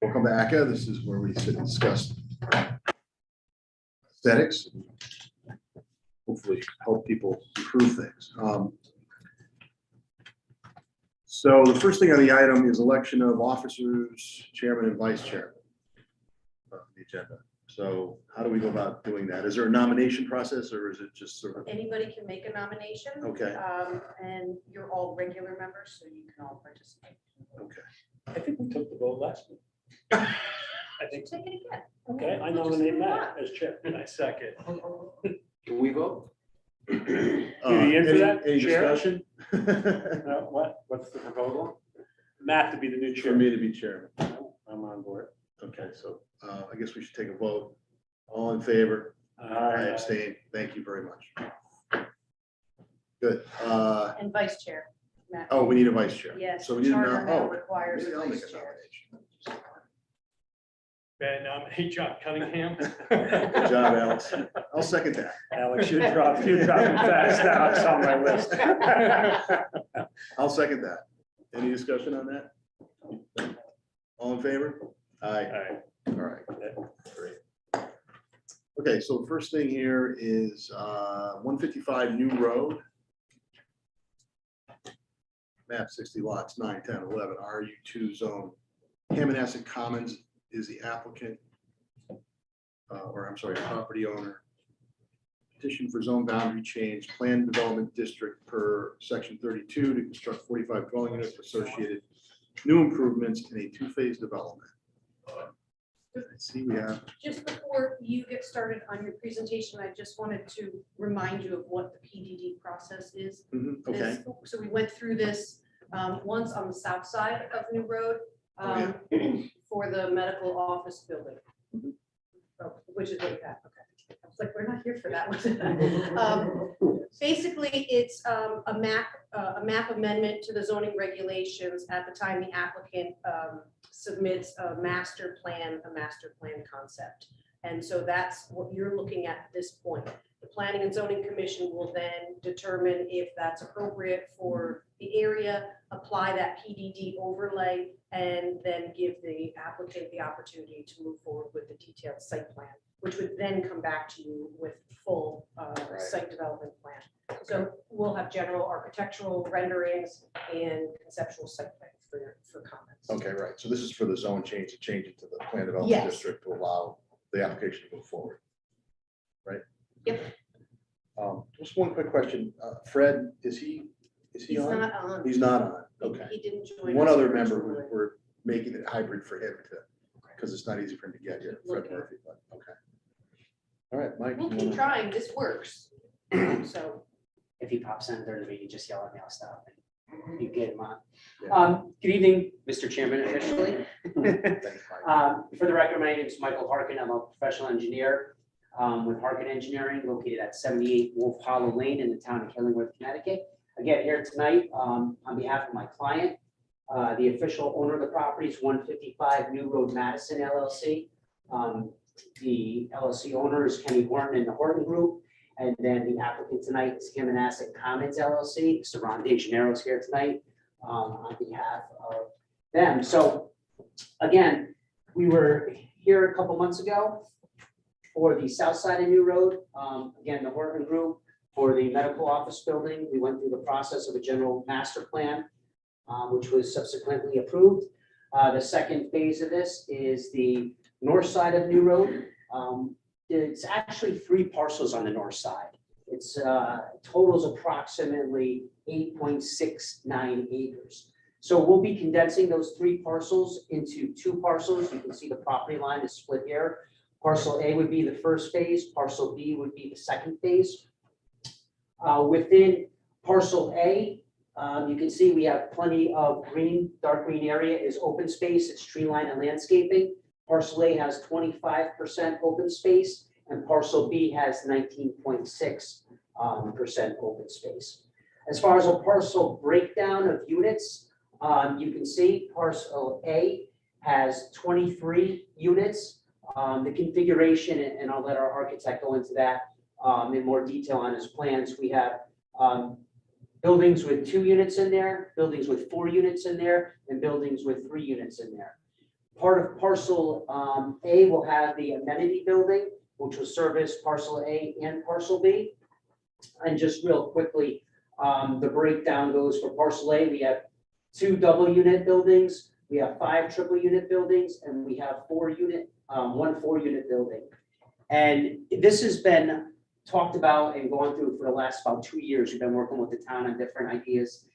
Welcome to ACA. This is where we sit and discuss aesthetics, and hopefully help people improve things. So the first thing on the item is election of officers, chairman and vice chairman of the agenda. So how do we go about doing that? Is there a nomination process or is it just sort of? Anybody can make a nomination. Okay. And you're all regular members, so you can all participate. Okay. I think we took the vote last week. I think, Take it again. okay, I We'll just nominate move Matt on. as chair. I second. Can we vote? You in for that, Any chair? discussion? What's the proposal? Matt to be the new For chair. me to be chairman. I'm on board. Okay, so I guess we should take a vote. All in favor? I abstain. Thank you very much. Good. And vice chair, Matt. Oh, we need a vice chair. Yes, So we the need to charter know. now Oh, requires maybe a I'll make vice a chair. nomination. And nominate John Cunningham. Good job, Alex. I'll second that. Alex, you dropped him fast now. It's on my list. I'll second that. Any discussion on that? All in favor? Aye. All right. All right. Great. Okay, so the first thing here is 155 New Road. Map 60 lots, 9, 10, 11, RU2 zone. Hammonasset Commons is the applicant, or I'm sorry, property owner. Petition for zone boundary change, planned development district per section 32 to construct 45 dwelling units associated new improvements in a two-phase development. I see we have, Just before you get started on your presentation, I just wanted to remind you of what the PDD process is. okay, This- So we went through this once on the south side of New Road Oh, for the medical office building. Mhm. Oh, which is what you have, okay. I was like, we're not here for that one. Basically, it's a map amendment to the zoning regulations at the time the applicant submits a master plan concept. And so that's what you're looking at this point. The Planning and Zoning Commission will then determine if that's appropriate for the area, apply that PDD overlay, and then give the applicant the opportunity to move forward with the detailed site plan, which would then come back to you with full site development plan. So we'll have general architectural renderings and conceptual site plan for comments. okay, right. So this is for the zone change, to change it to the plan development Yes. district to allow the application to move forward. Right? Yep. Just one quick question. Fred, is he He's on? not on. He's not on. Okay. He didn't join. One us other member, originally. we're making it hybrid for him to, because it's not easy for him to get here, Fred Okay. Murphy, but, okay. All right, Mike. We'll you keep wanna- trying, this works. So, If he pops in during the meeting, just yell at me, I'll stop and you get him on. Yeah. Good evening, Mr. Chairman, officially. Thanks, Mike. For the record, my name is Michael Harkin. I'm a professional engineer with Harkin Engineering located at 78 Wolf Hollow Lane in the town of Killingworth, Connecticut. Again, here tonight on behalf of my client, the official owner of the property is 155 New Road Madison LLC. The LLC owner is Kenny Horton and the Horton Group. And then the applicant tonight is Hammonasset Commons LLC. Mr. Ron DeGennaro is here tonight on behalf of them. So again, we were here a couple months ago for the south side of New Road. Again, the Horton Group for the medical office building. We went through the process of a general master plan, which was subsequently approved. The second phase of this is the north side of New Road. It's actually 3 parcels on the north side. It's totals approximately 8.69 acres. So we'll be condensing those 3 parcels into 2 parcels. You can see the property line is split here. Parcel A would be the first phase, parcel B would be the second phase. Within parcel A, you can see we have plenty of green, dark green area is open space, it's tree line and landscaping. Parcel A has 25% open space and parcel B has 19.6% open space. As far as a parcel breakdown of units, you can see parcel A has 23 units. The configuration, and I'll let our architect go into that in more detail on his plans. We have buildings with 2 units in there, buildings with 4 units in there, and buildings with 3 units in there. Part of parcel A will have the amenity building, which will service parcel A and parcel B. And just real quickly, the breakdown goes for parcel A, we have 2 double unit buildings, we have 5 triple unit buildings, and we have 1 4-unit building. And this has been talked about and gone through for the last about 2 years. We've been working with the town on different ideas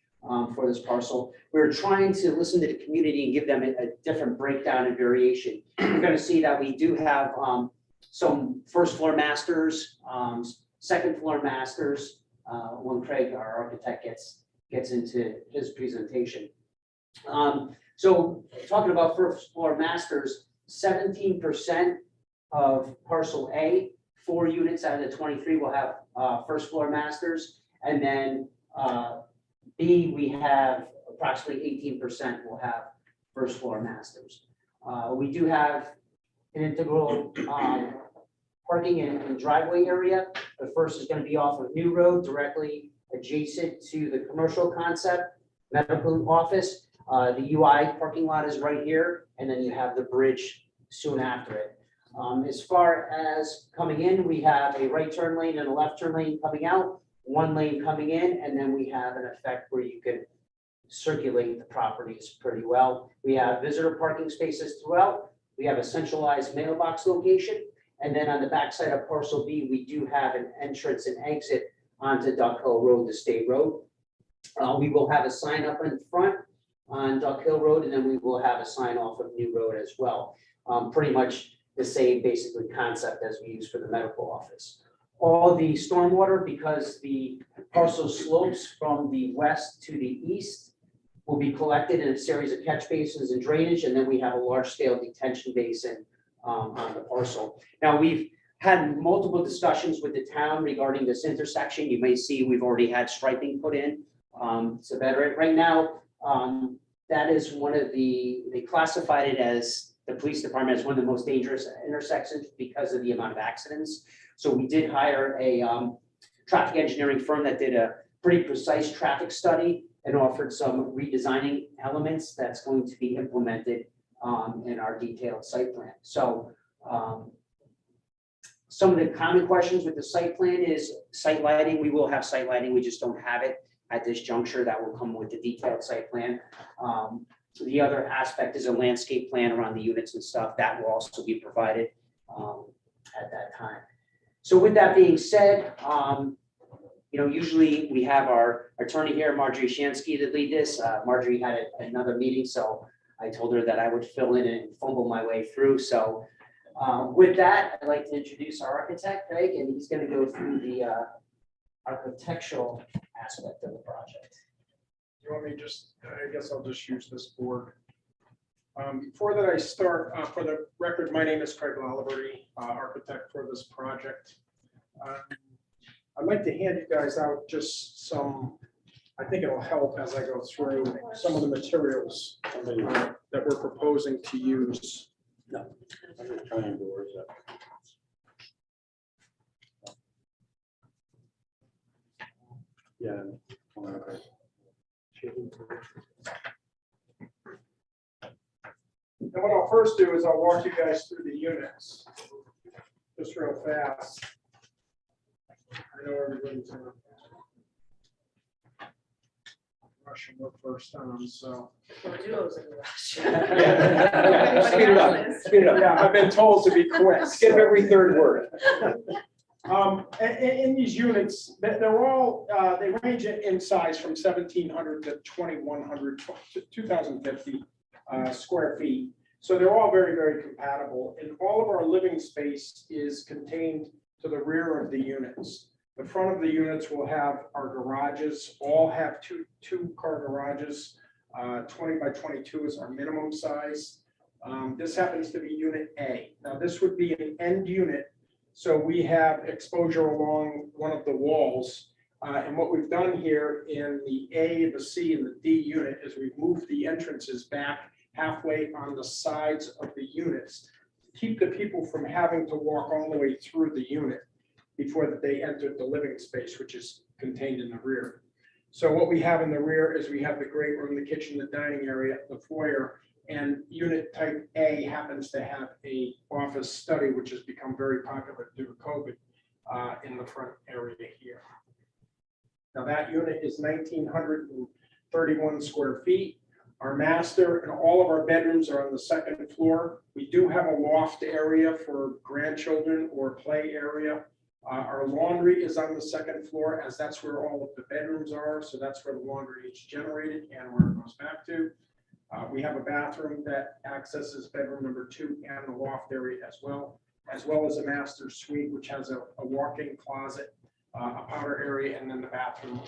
for this parcel. We're trying to listen to the community and give them a different breakdown and variation. You're gonna see that we do have some first floor masters, second floor masters, when Craig, our architect, gets into his presentation. So talking about first floor masters, 17% of parcel A, 4 units out of the 23 will have first floor masters. And then B, we have approximately 18% will have first floor masters. We do have an integral parking and driveway area. The first is going to be off of New Road, directly adjacent to the commercial concept medical office. The UI parking lot is right here, and then you have the bridge soon after it. As far as coming in, we have a right turn lane and a left turn lane coming out, 1 lane coming in, and then we have an effect where you can circulate the properties pretty well. We have visitor parking spaces throughout. We have a centralized mailbox location. And then on the backside of parcel B, we do have an entrance and exit onto Duck Hill Road, the state road. We will have a sign up in front on Duck Hill Road, and then we will have a sign off of New Road as well. Pretty much the same basically concept as we use for the medical office. All the stormwater, because the parcel slopes from the west to the east, will be collected in a series of catch basins and drainage, and then we have a large scale detention basin on the parcel. Now, we've had multiple discussions with the town regarding this intersection. You may see we've already had striping put in. So better right now, that is one of they classified it as, the police department as one of the most dangerous intersections because of the amount of accidents. So we did hire a traffic engineering firm that did a pretty precise traffic study and offered some redesigning elements that's going to be implemented in our detailed site plan. So some of the common questions with the site plan is site lighting. We will have site lighting, we just don't have it at this juncture. That will come with the detailed site plan. The other aspect is a landscape plan around the units and stuff that will also be provided at that time. So with that being said, usually we have our attorney here, Marjorie Shansky, to lead this. Marjorie had another meeting, so I told her that I would fill in and fumble my way through. So with that, I'd like to introduce our architect, Craig, and he's going to go through the architectural aspect of the project. You want me I guess I'll just use this board. Before that I start, for the record, my name is Craig Laliberty, architect for this project. I'd like to hand you guys out just some, I think it'll help as I go through some of the materials that we're proposing to use. No. Yeah. And what I'll first do is I'll walk you guys through the units, just real fast. I know everybody's in a rushing work first time, so. Well, duos in the rush. Speed it up, speed it up. Yeah, I've been told to be quick. Skip every third word. In these units, they're all, they range in size from 1,700 to 2,100, 2,050 square feet. So they're all very, very compatible. And all of our living space is contained to the rear of the units. The front of the units will have our garages, all have two-car garages. 20 by 22 is our minimum size. This happens to be unit A. Now this would be an end unit. So we have exposure along one of the walls. And what we've done here in the A, the C, and the D unit is we've moved the entrances back halfway on the sides of the units to keep the people from having to walk all the way through the unit before they entered the living space, which is contained in the rear. So what we have in the rear is we have the great room, the kitchen, the dining area, the foyer, And unit type A happens to have a office study, which has become very popular due to COVID in the front area here. Now that unit is 1,931 square feet. Our master and all of our bedrooms are on the second floor. We do have a loft area for grandchildren or play area. Our laundry is on the second floor, as that's where all of the bedrooms are. So that's where the laundry is generated and where it goes back to. We have a bathroom that accesses bedroom number 2 and the loft area as well as a master suite, which has a walk-in closet, a powder area, and then the bathroom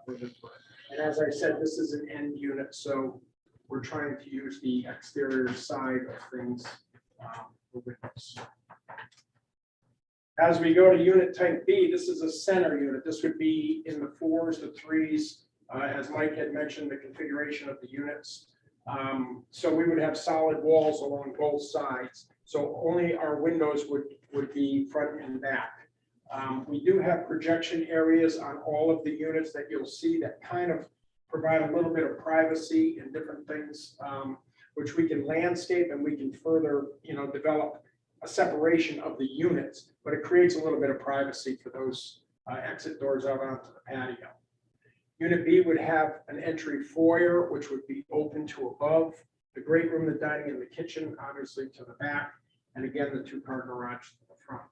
for the toilet. And as I said, this is an end unit, so we're trying to use the exterior side of things for windows. As we go to unit type B, this is a center unit. This would be in the 4s, the 3s, as Mike had mentioned, the configuration of the units. So we would have solid walls along both sides. So only our windows would be front and back. We do have projection areas on all of the units that you'll see that kind of provide a little bit of privacy and different things, which we can landscape and we can further, develop a separation of the units, but it creates a little bit of privacy for those exit doors out onto the patio. Unit B would have an entry foyer, which would be open to above, the great room, the dining, and the kitchen, obviously to the back, and again, the 2-car garage to the front.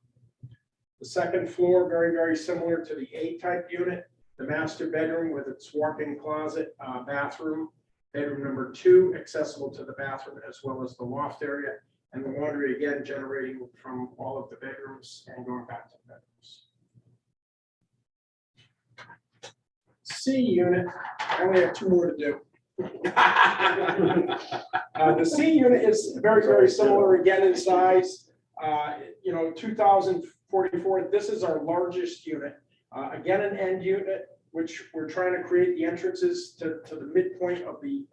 The second floor, very, very similar to the A-type unit, the master bedroom with its walk-in closet, bathroom, bedroom number 2, accessible to the bathroom as well as the loft area, and the laundry again generating from all of the bedrooms and going back to the bedrooms. C unit, I only have 2 more to do. The C unit is very, very similar again in size. 2,044. This is our largest unit. Again, an end unit, which we're trying to create the entrances to the midpoint of the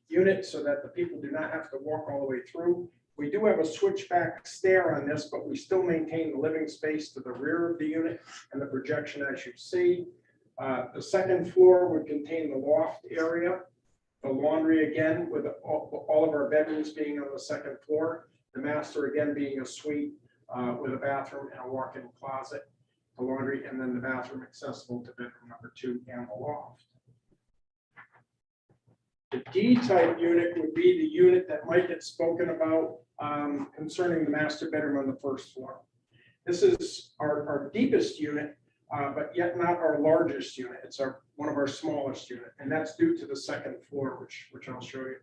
unit so that the people do not have to walk all the way through. We do have a switchback stair on this, but we still maintain the living space to the rear of the unit and the projection as you see. The second floor would contain the loft area, the laundry again, with all of our bedrooms being on the second floor. The master again being a suite with a bathroom and a walk-in closet, the laundry, and then the bathroom accessible to bedroom number 2 and the loft. The D-type unit would be the unit that Mike had spoken about concerning the master bedroom on the first floor. This is our deepest unit, but yet not our largest unit. It's one of our smallest unit, and that's due to the second floor, which I'll show you.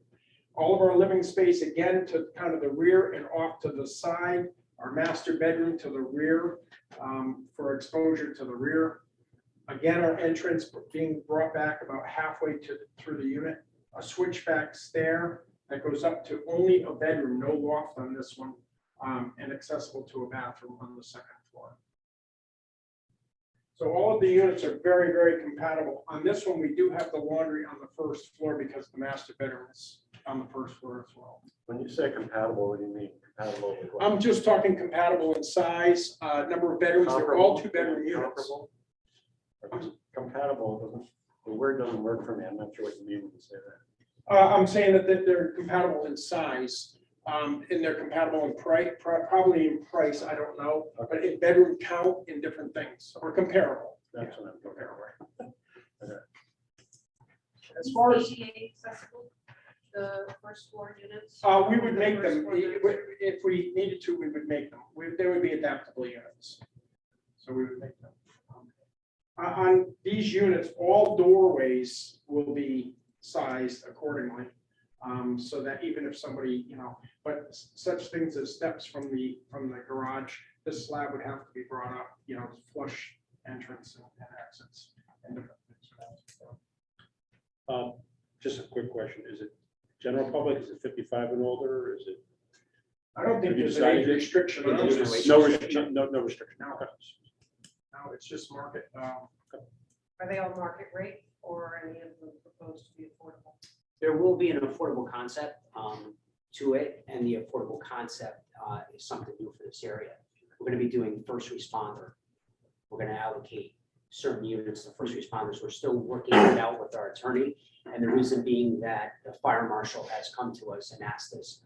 All of our living space, again, to kind of the rear and off to the side. Our master bedroom to the rear for exposure to the rear. Again, our entrance being brought back about halfway through the unit. A switchback stair that goes up to only a bedroom, no loft on this one, and accessible to a bathroom on the second floor. So all of the units are very, very compatible. On this one, we do have the laundry on the first floor because the master bedroom is on the first floor as well. When you say compatible, what do you mean? Compatible with what? I'm just talking compatible in size, number of bedrooms. They're all 2-bedroom units. Comparable? Compatible doesn't, the word doesn't work for me. I'm not sure what you mean when you say that. I'm saying that they're compatible in size, and they're compatible in price, probably in price, I don't know, but in bedroom count in different things, or comparable. That's what I'm comparing. As far as, ADA accessible, the first floor units? we would make The first them, floor units? if we needed to, we would make them. They would be adaptable units. So we would make them. On these units, all doorways will be sized accordingly. So that even if somebody, but such things as steps from the garage, this slab would have to be brought up, flush entrance and exits and different things. Just a quick question, is it general public, is it 55 and older, or is it? I don't think Have you there's an age decided? restriction on There's this. no No restriction, no restriction. No. No, it's just market. Are they all market rate or any of them proposed to be affordable? There will be an affordable concept to it, and the affordable concept is something new for this area. We're going to be doing first responder. We're going to allocate certain units, the first responders. We're still working it out with our attorney. And the reason being that the fire marshal has come to us and asked us,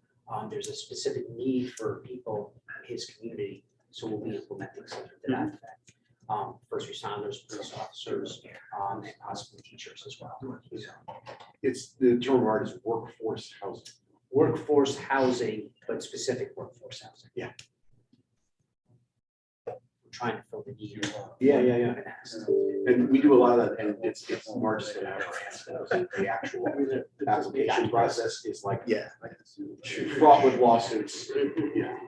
there's a specific need for people in his community. So we'll be implementing something to that effect. First responders, police officers, and possibly teachers as well. It's, the term of art is workforce housing. Workforce housing, but specific workforce housing. Yeah. We're trying to fill the need. Yeah. And ask. And we do a lot of that, and it's March and the actual application process is like Yeah. fraught with lawsuits. Yeah,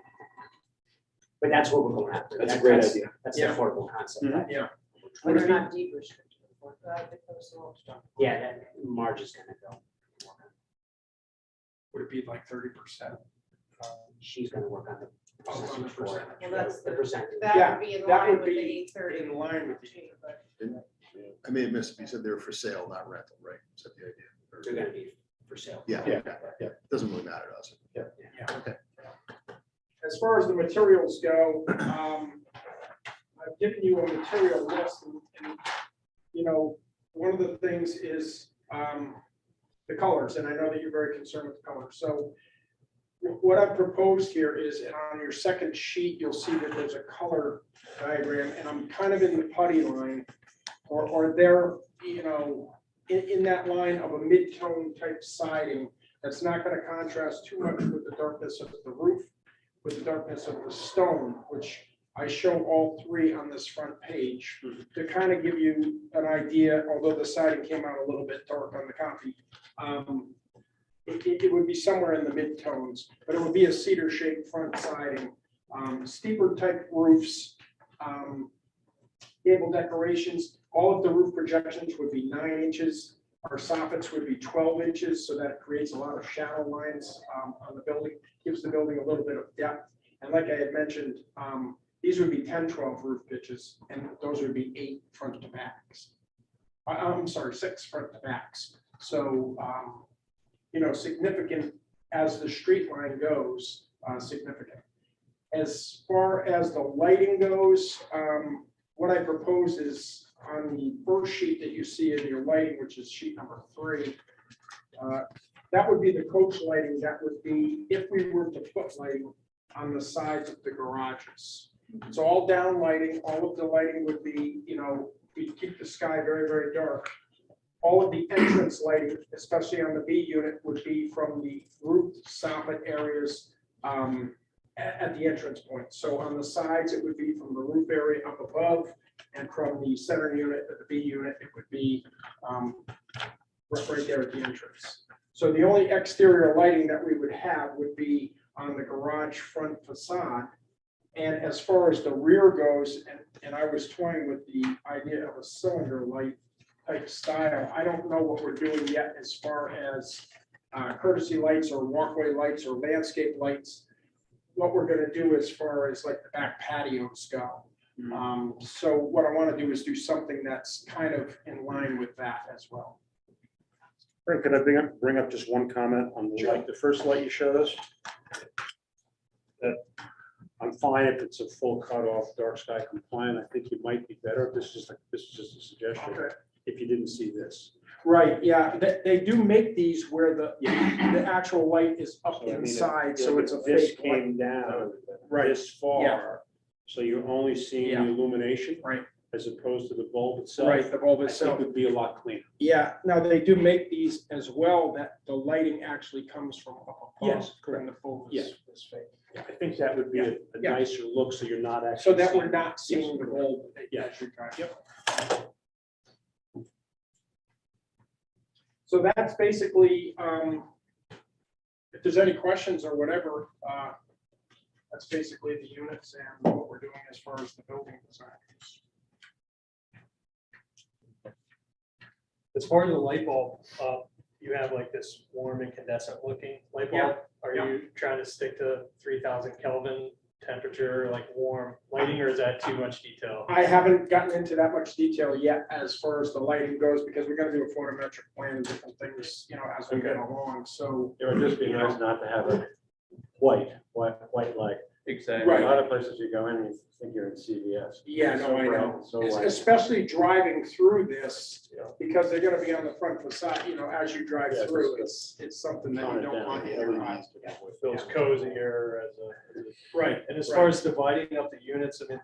But that's what we're going after. that's a great idea. That's the affordable concept. Mhm. Yeah. But it's not deep restricted. Yeah, that Marge is gonna go. Would it be like 30%? She's gonna work on the Oh, on the percentage for it. percentage. Well, that's The percentage. That Yeah, would be in that line would with the be 830. in line with the- I may have missed, you said they were for sale, not rental, right? Is that the idea? Or- They're gonna be for sale. Yeah, Yeah. okay, yeah, doesn't really matter to us. Yeah. Okay. As far as the materials go, I've given you a material list and, you know, one of the things is the colors, and I know that you're very concerned with the colors. So what I've proposed here is on your second sheet, you'll see that there's a color diagram, and I'm kind of in the putty line or there, you know, in that line of a mid-tone type siding that's not going to contrast too much with the darkness of the roof, with the darkness of the stone, which I show all three on this front page to kind of give you an idea, although the siding came out a little bit dark on the copy. It would be somewhere in the mid-tones, but it would be a cedar shaped front siding, steeper type roofs, gable decorations. All of the roof projections would be 9 inches. Our soffits would be 12 inches, so that creates a lot of shadow lines on the building, gives the building a little bit of depth. And like I had mentioned, these would be 10-12 roof pitches, and those would be 8 front to backs. I'm sorry, 6 front to backs. So, you know, significant as the street line goes, significant. As far as the lighting goes, what I propose is on the first sheet that you see in your lighting, which is sheet number 3, that would be the coach lighting. That would be if we were to put lighting on the sides of the garages. It's all down lighting. All of the lighting would be, you know, we'd keep the sky very, very dark. All of the entrance lighting, especially on the B unit, would be from the roof soffit areas at the entrance point. So on the sides, it would be from the roof area up above, and from the center unit at the B unit, it would be right there at the entrance. So the only exterior lighting that we would have would be on the garage front facade. And as far as the rear goes, and I was toying with the idea of a cylinder light type style. I don't know what we're doing yet as far as courtesy lights or walkway lights or landscape lights. What we're gonna do as far as like the back patios go. So what I wanna do is do something that's kind of in line with that as well. Frank, could I bring up just one comment on the light, the first light you showed us? That I'm fine if it's a full cutoff, dark sky compliant. I think you might be better. This is just a suggestion. Okay. If you didn't see this. Right, yeah, they do make these where the actual light is up So, I mean, inside, so it's a This fake light. came down Right. this far, so you're only seeing Yeah. the illumination. Right. As opposed to the bulb itself. Right, the bulb I think itself. would be a lot cleaner. Yeah, now they do make these as well, that the lighting actually comes from up above. Yes, And the bulb is fake. I think that would be a Yeah. nicer look, so you're not actually. So that seeing- we're not seeing the bulb. Yeah. as you're driving. Yep. So that's basically, if there's any questions or whatever, that's basically the units and what we're doing as far as the building design. As far as the light bulb, you have like this warm incandescent looking light bulb. Yeah, Are yeah. you trying to stick to 3000 Kelvin temperature, like warm lighting, or is that too much detail? I haven't gotten into that much detail yet as far as the lighting goes, because we're gonna do a photometric plan and different things, you know, as we get along, so. It would just be nice not to have a white light. Exactly. Right. A lot of places you go in, you think you're in CVS. Yeah, no, I know. So like, Especially driving through this, Yeah. because they're gonna be on the front facade, as you drive Yeah, through, it's something that tone you it don't down, want in yeah, your eyes. Feels cozier Right. and as far as dividing up the units, I mean,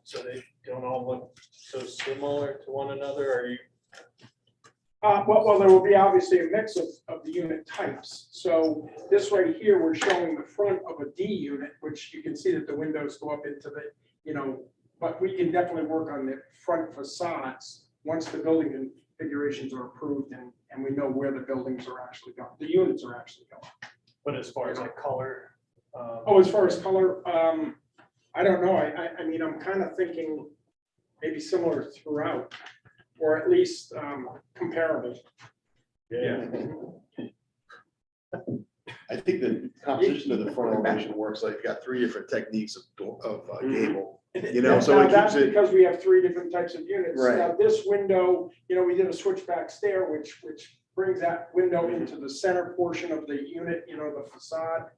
so they don't all look so similar to one another, are you? Well, there will be obviously a mix of the unit types. So this right here, we're showing the front of a D unit, which you can see that the windows go up into the, but we can definitely work on the front facades once the building configurations are approved and we know where the buildings are actually going, the units are actually going. But as far as like color. Oh, as far as color, I don't know. I mean, I'm kind of thinking maybe similar throughout, or at least comparable. yeah, I think the composition of the front elevation works, like you've got three different techniques of gable. So Now, it that's keeps it, because we have three different types of units. Right. Now, this window, we did a switchback stair, which brings that window into the center portion of the unit, the facade.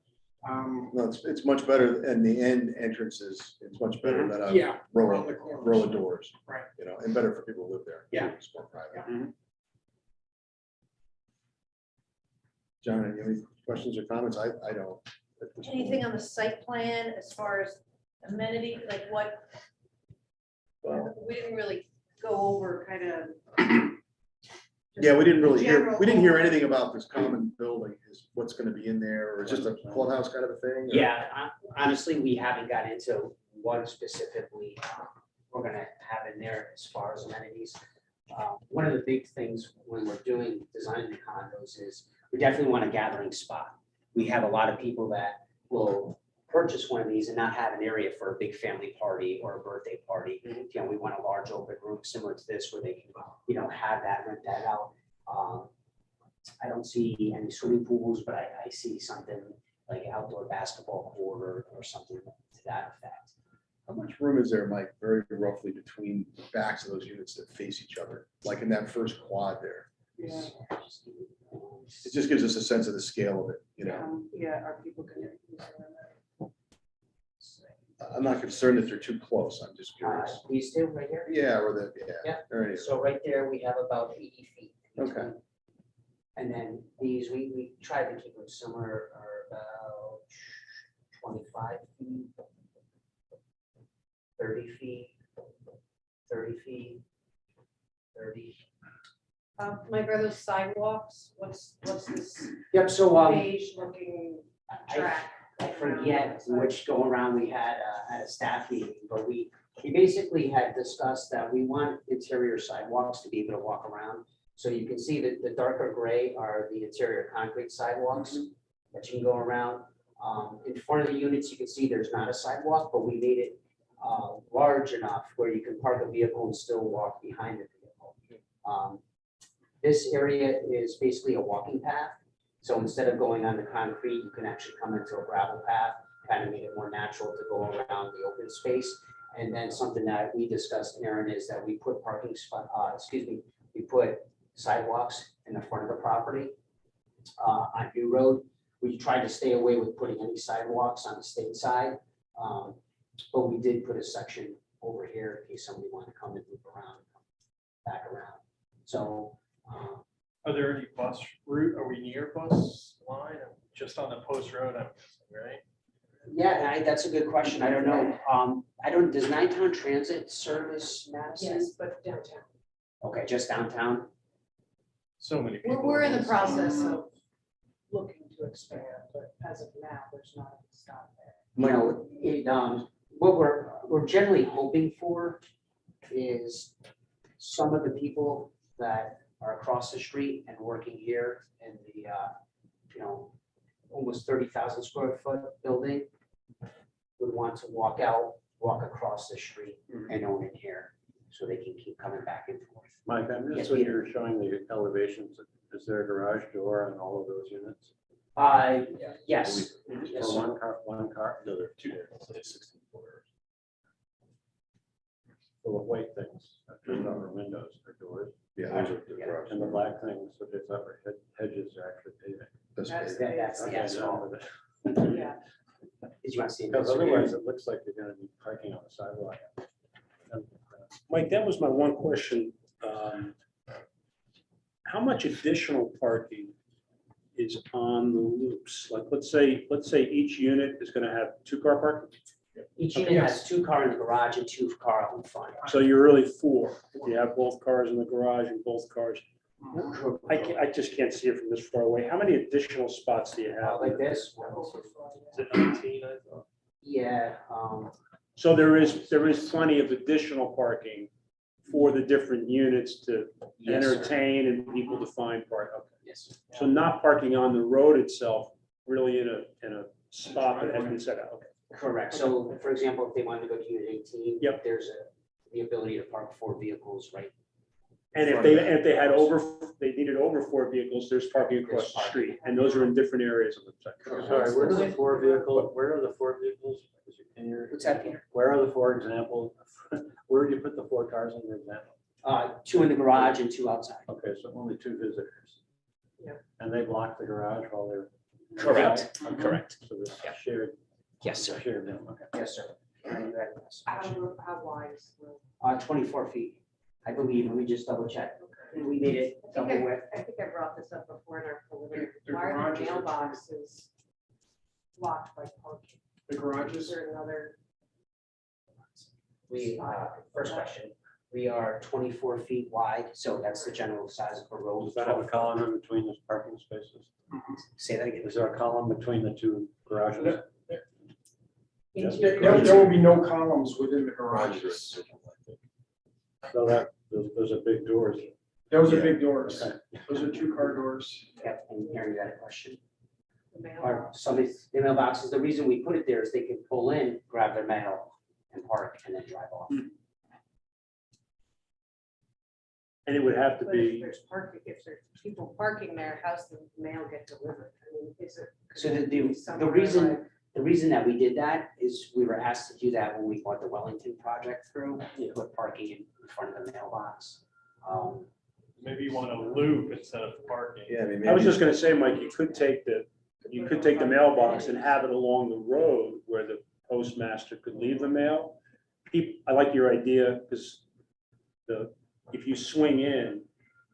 no, it's much better, and the end entrances, it's much better than a Yeah, row around the of corners. doors. Right. And better for people who live there. Yeah. It's more private. Yeah. John, any questions or comments? I don't. at this point. Anything on the site plan as far as amenity, like what? We didn't really go over kind of. Yeah, we didn't really hear, general we didn't hear overview. anything about this common building, is what's gonna be in there, or just a clubhouse kind of a thing? or- Yeah, honestly, we haven't got into what specifically we're gonna have in there as far as amenities. One of the big things when we're designing the condos is we definitely want a gathering spot. We have a lot of people that will purchase one of these and not have an area for a big family party or a birthday party. We want a large open room similar to this where they can, have that, rent that out. I don't see any swimming pools, but I see something like outdoor basketball court or something to that effect. How much room is there, Mike, very roughly between the backs of those units that face each other, like in that first quad there? Yeah. It just gives us a sense of the scale of it, Yeah, are people gonna use it? I'm not concerned that they're too close, I'm just curious. These two right here? Yeah, or the, Yeah. yeah. Or any of So right there, we have about 80 feet. Okay. between. And then these, we tried to keep them similar, are about 25 feet, 30 feet, 30 feet, 30. Mike, are those sidewalks? What's this Yep, so beige looking track? I forget which go around we had at a staff meeting, but we basically had discussed that we want interior sidewalks to be able to walk around. So you can see that the darker gray are the interior concrete sidewalks that you can go around. In front of the units, you can see there's not a sidewalk, but we made it large enough where you can park a vehicle and still walk behind the vehicle. This area is basically a walking path. So instead of going on the concrete, you can actually come into a gravel path, kind of made it more natural to go around the open space. And then something that we discussed, Aaron, is that we put we put sidewalks in the front of the property. On New Road, we tried to stay away with putting any sidewalks on the state side. But we did put a section over here in case somebody wanted to come and move around, back around. So, Are there any bus route? Are we near bus line? Just on the post road, I'm guessing, right? yeah, that's a good question. I don't know. Does Nighttown Transit service Madison? Yes, but downtown. Okay, just downtown? So many people. We're in the process of looking to expand, but as of now, there's not a stop there. What we're generally hoping for is some of the people that are across the street and working here in the, almost 30,000 square foot building would want to walk across the street and own it here, so they can keep coming back and forth. Mike, I Yes, missed when you Peter. were showing the elevations. Is there a garage door on all of those units? Yes. Yes, For sir. one car, No, there are two there, so it's 16 footers. full of white things, there's not are windows or doors, Yeah, those are the Yeah. garage. and the black things, so there's upper hedges are actually paving. That's That's big. That's the Okay, asphalt. now with it. Yeah. Did you want to see? Because otherwise it looks like you're gonna be parking on the sidewalk. Mike, that was my one question. How much additional parking is on the loops? Like, let's say each unit is gonna have 2-car parking, Each unit has 2 car in the garage and 2 car out in front. so you're really 4. If you have both cars in the garage and both cars. I just can't see it from this far away. How many additional spots do you have? Like this. Is it 19, I thought? Yeah, So there is plenty of additional parking for the different units to yes, sir. entertain and people to find park. Okay. Yes. So not parking on the road itself, really in a spot that has been set out. Okay. Correct. So for example, if they wanted to go to unit 18. Yep. There's the ability to park 4 vehicles, right? And if they needed over 4 vehicles, there's parking across the street, and those are in different areas of the site. Sorry, where are the 4 vehicles? In your, What's that, Peter? where are the 4 examples? Where would you put the 4 cars in your example? 2 in the garage and 2 outside. Okay, so only 2 visitors. Yeah. And they block the garage while they're. Correct. Okay. Correct. So this Yeah. shared. Yes, sir. Shared them, okay. Yes, sir. And you had this. How wide is the? 24 feet, I believe. Let me just double check. We made it double width. I think I brought this up before in our preliminary. The Why are the garages are- mailboxes locked by parking? The Is garages, there another? We, first question, we are 24 feet wide, so that's the general size of a road. Does that have a column in between those parking spaces? Say that again. Is there a column between the 2 garages? there will be no columns within the garages. So that, those are big doors. Those are big doors. Okay. Those are 2-car doors. Yep, and Aaron, you had a question? The mailbox? Or somebody's, the mailboxes, the reason we put it there is they can pull in, grab their mail and park and then drive off. And it would have to But if be, there's parking, if there's people parking there, how's the mail get delivered? I mean, is it? So could it be the somewhere reason, like- the reason that we did that is we were asked to do that when we bought the Wellington project through, we put parking in front of the mailbox. Maybe you want a loop instead of parking. Yeah, I mean, I was just gonna say, Mike, you could take the mailbox and have it along the road where the postmaster could leave the mail. I like your idea, because if you swing in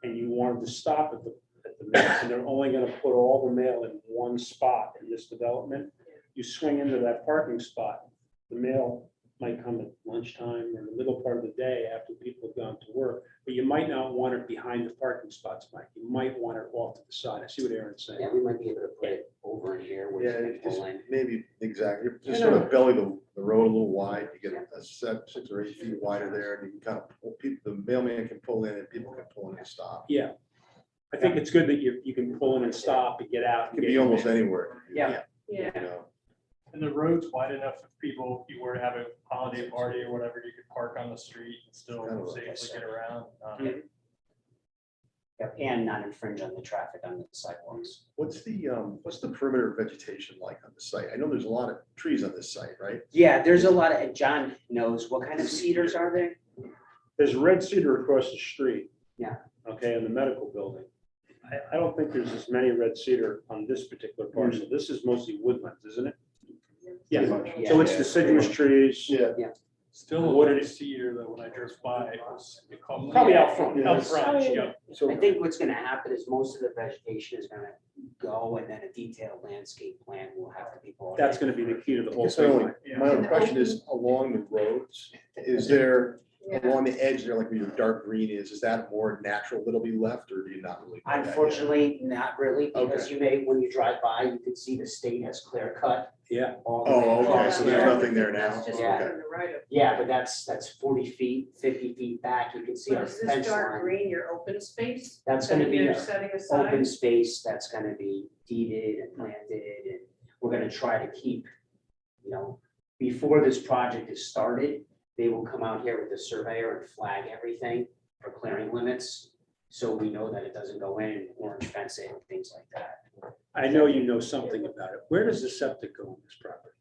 and you wanted to stop at the mail, and they're only gonna put all the mail in one spot in this development, you swing into that parking spot, the mail might come at lunchtime or in the middle part of the day after people have gone to work, but you might not want it behind the parking spots, Mike. You might want it off to the side. I see what Aaron's saying. Yeah, we might be able to put it over in here where Yeah, you can just pull in. maybe, exactly, just sort of belly the road a little wide, you get a 6 or 8 feet wider there, and you can kind of, people, the mailman can pull in and people can pull in and stop. Yeah. I think it's good that you can pull in and stop and get out. It could be almost anywhere. Yeah. Yeah. You know, And the road's wide enough if people, if you were to have a holiday party or whatever, you could park on the street and still Kind of safely get around. Yep, and not infringe on the traffic on the sidewalks. what's the perimeter vegetation like on the site? I know there's a lot of trees on this site, right? Yeah, there's a lot of, and John knows, what kind of cedars are there? There's red cedar across the street. Yeah. Okay, in the medical building. I don't think there's as many red cedar on this particular parcel. This is mostly woodlands, isn't it? Pretty Yeah. much. So it's deciduous trees. Yeah. Still a What lot did of cedar though, when I drove by, it was. it caught- Probably out front. Yeah. Out front, yeah. So, I think what's gonna happen is most of the vegetation is gonna go, and then a detailed landscape plan will have to be brought in. That's gonna be the key to the whole so thing. my only question is, along the roads, is there, Yeah. along the edge there, like where your dark green is that more natural that'll be left, or do you not really? know that yet? Unfortunately, not really, because you may, when you drive by, you can see the state has clear cut. Yeah. all the way Oh, okay, across so there's there. nothing there now? That's just Yeah. in the right of. Yeah, but that's 40 feet, 50 feet back, you can see So our is this fence dark line. green your open space? That's that gonna be you're a setting aside? Open space that's gonna be deeded and planted, and we're gonna try to keep, before this project is started, they will come out here with the surveyor and flag everything for clearing limits. So we know that it doesn't go in, orange fencing, things like that. I know you know something about it. Where does the septic go on this property?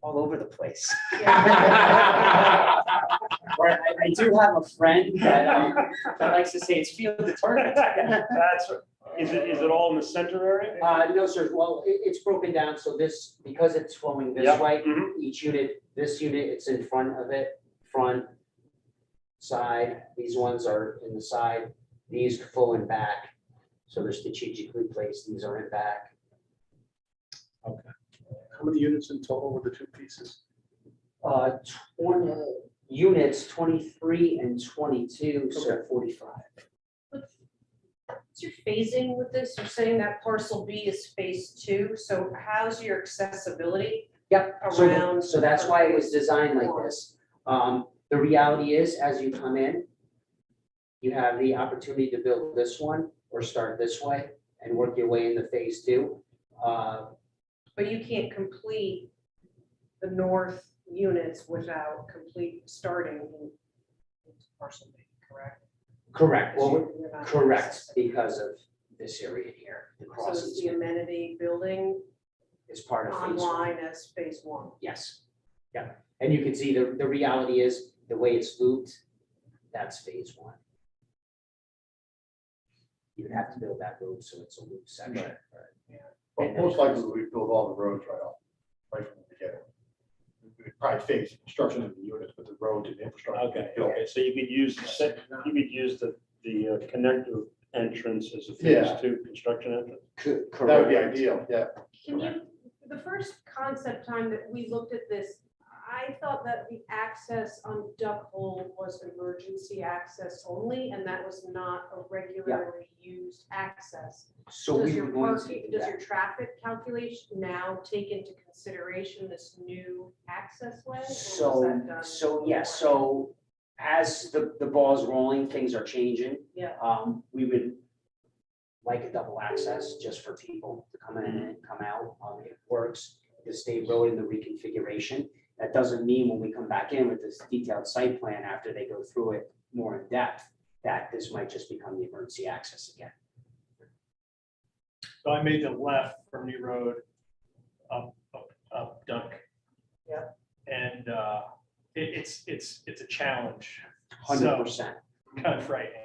All over the place. Yeah. Or I do have a friend that likes to say it's field determined. That's, Is it all in the center area? No, sir, well, it's broken down, so this, because it's flowing this Yeah, way, mhm. each unit, this unit, it's in front of it, front, side, these ones are in the side, these flow in back. So they're strategically placed, these are in back. How many units in total with the two pieces? 20 units, 23 and 22, so 45. What's your phasing with this? You're saying that parcel B is phase 2, so how's your accessibility Yep, around? so that's why it was designed like this. The reality is, as you come in, you have the opportunity to build this one or start this way and work your way into phase 2. But you can't complete the north units without complete starting in parcel B, correct? Correct, well, You're not correct, accessing. because of this area here. The So cross is the amenity building is part of phase 1. online as phase 1? Yes, yeah, and you can see the reality is, the way it's looped, that's phase 1. You would have to build that road, so it's a loop section. Well, most likely we build all the roads right from the beginning. We'd probably phase construction of the units, but the roads and infrastructure. Okay, okay, so you could use the connector entrance as a Yeah. phase 2 construction entrance? That would be ideal, yeah. Can you, the first concept time that we looked at this, I thought that the access on Duck Hole was emergency access only, and that was not a regularly used access. So Does we your were going to parking, do does that. your traffic calculation now take into consideration this new access way? or was that done So as the ball's rolling, things are changing. Yeah. We would like a double access just for people to come in and come out. It works, the state road and the reconfiguration. That doesn't mean when we come back in with this detailed site plan after they go through it more in depth, that this might just become the emergency access again. So I made the left from New Road up Duck. Yeah. And it's a challenge. 100%. Kind of frightening.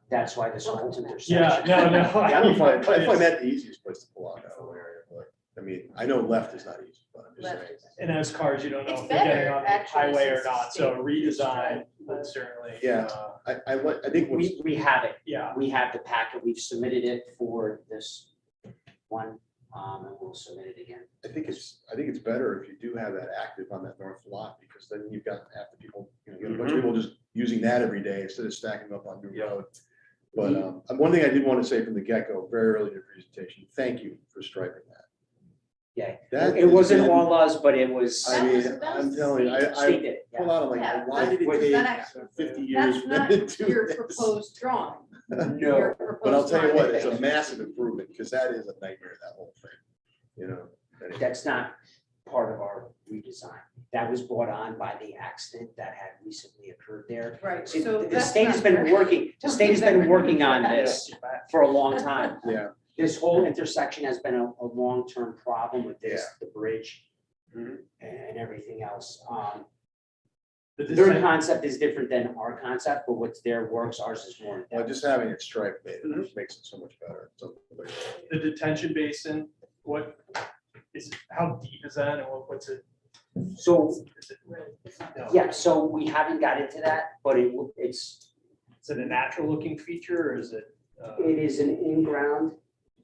That's why this whole Welcome to intersection. Yeah, no. I find that the easiest place to pull out that whole area, but, I mean, I know left is not easy, but I'm just Left saying. is- And as cars, you don't know It's if they're getting better, on the actually, highway or since not, it's so state redesign but- would certainly. Yeah. I think what's, We have it. Yeah, We have the packet. We've submitted it for this one, and we'll submit it again. I think it's better if you do have that active on that north lot, because then you've got half the people, you get a bunch of people just using that every day instead of stacking up on New Road. But one thing I did want to say from the get-go, very early in the presentation, thank you for striping that. Yeah, That it has wasn't been- all us, but it was. I That was- mean, that I'm was telling you, sweet. Steve I did, pull yeah. out, I'm like, Yeah, why did it was take that actually- 50 years? That's not to do your this? proposed drawing. No, Your But I'll proposed tell you what, drawing. it's a massive improvement, because that is a nightmare, that whole thing, you know? Anyway. that's not part of our redesign. That was brought on by the accident that had recently occurred there. Right, See, so the that's state has not been fair. working, the state has been working on this for a long time. Yeah, This whole intersection has been a long-term problem with this, Yeah. the bridge Mhm. and everything else. the Their design- concept is different than our concept, but what's their works, ours is more. in well, depth. just having it striped made it, just makes it so much better. So, like, the detention basin, what is, how deep is that and what's it? So, Is it, No. yeah, so we haven't got into that, but it's, is it a natural looking feature or is it? it is an in-ground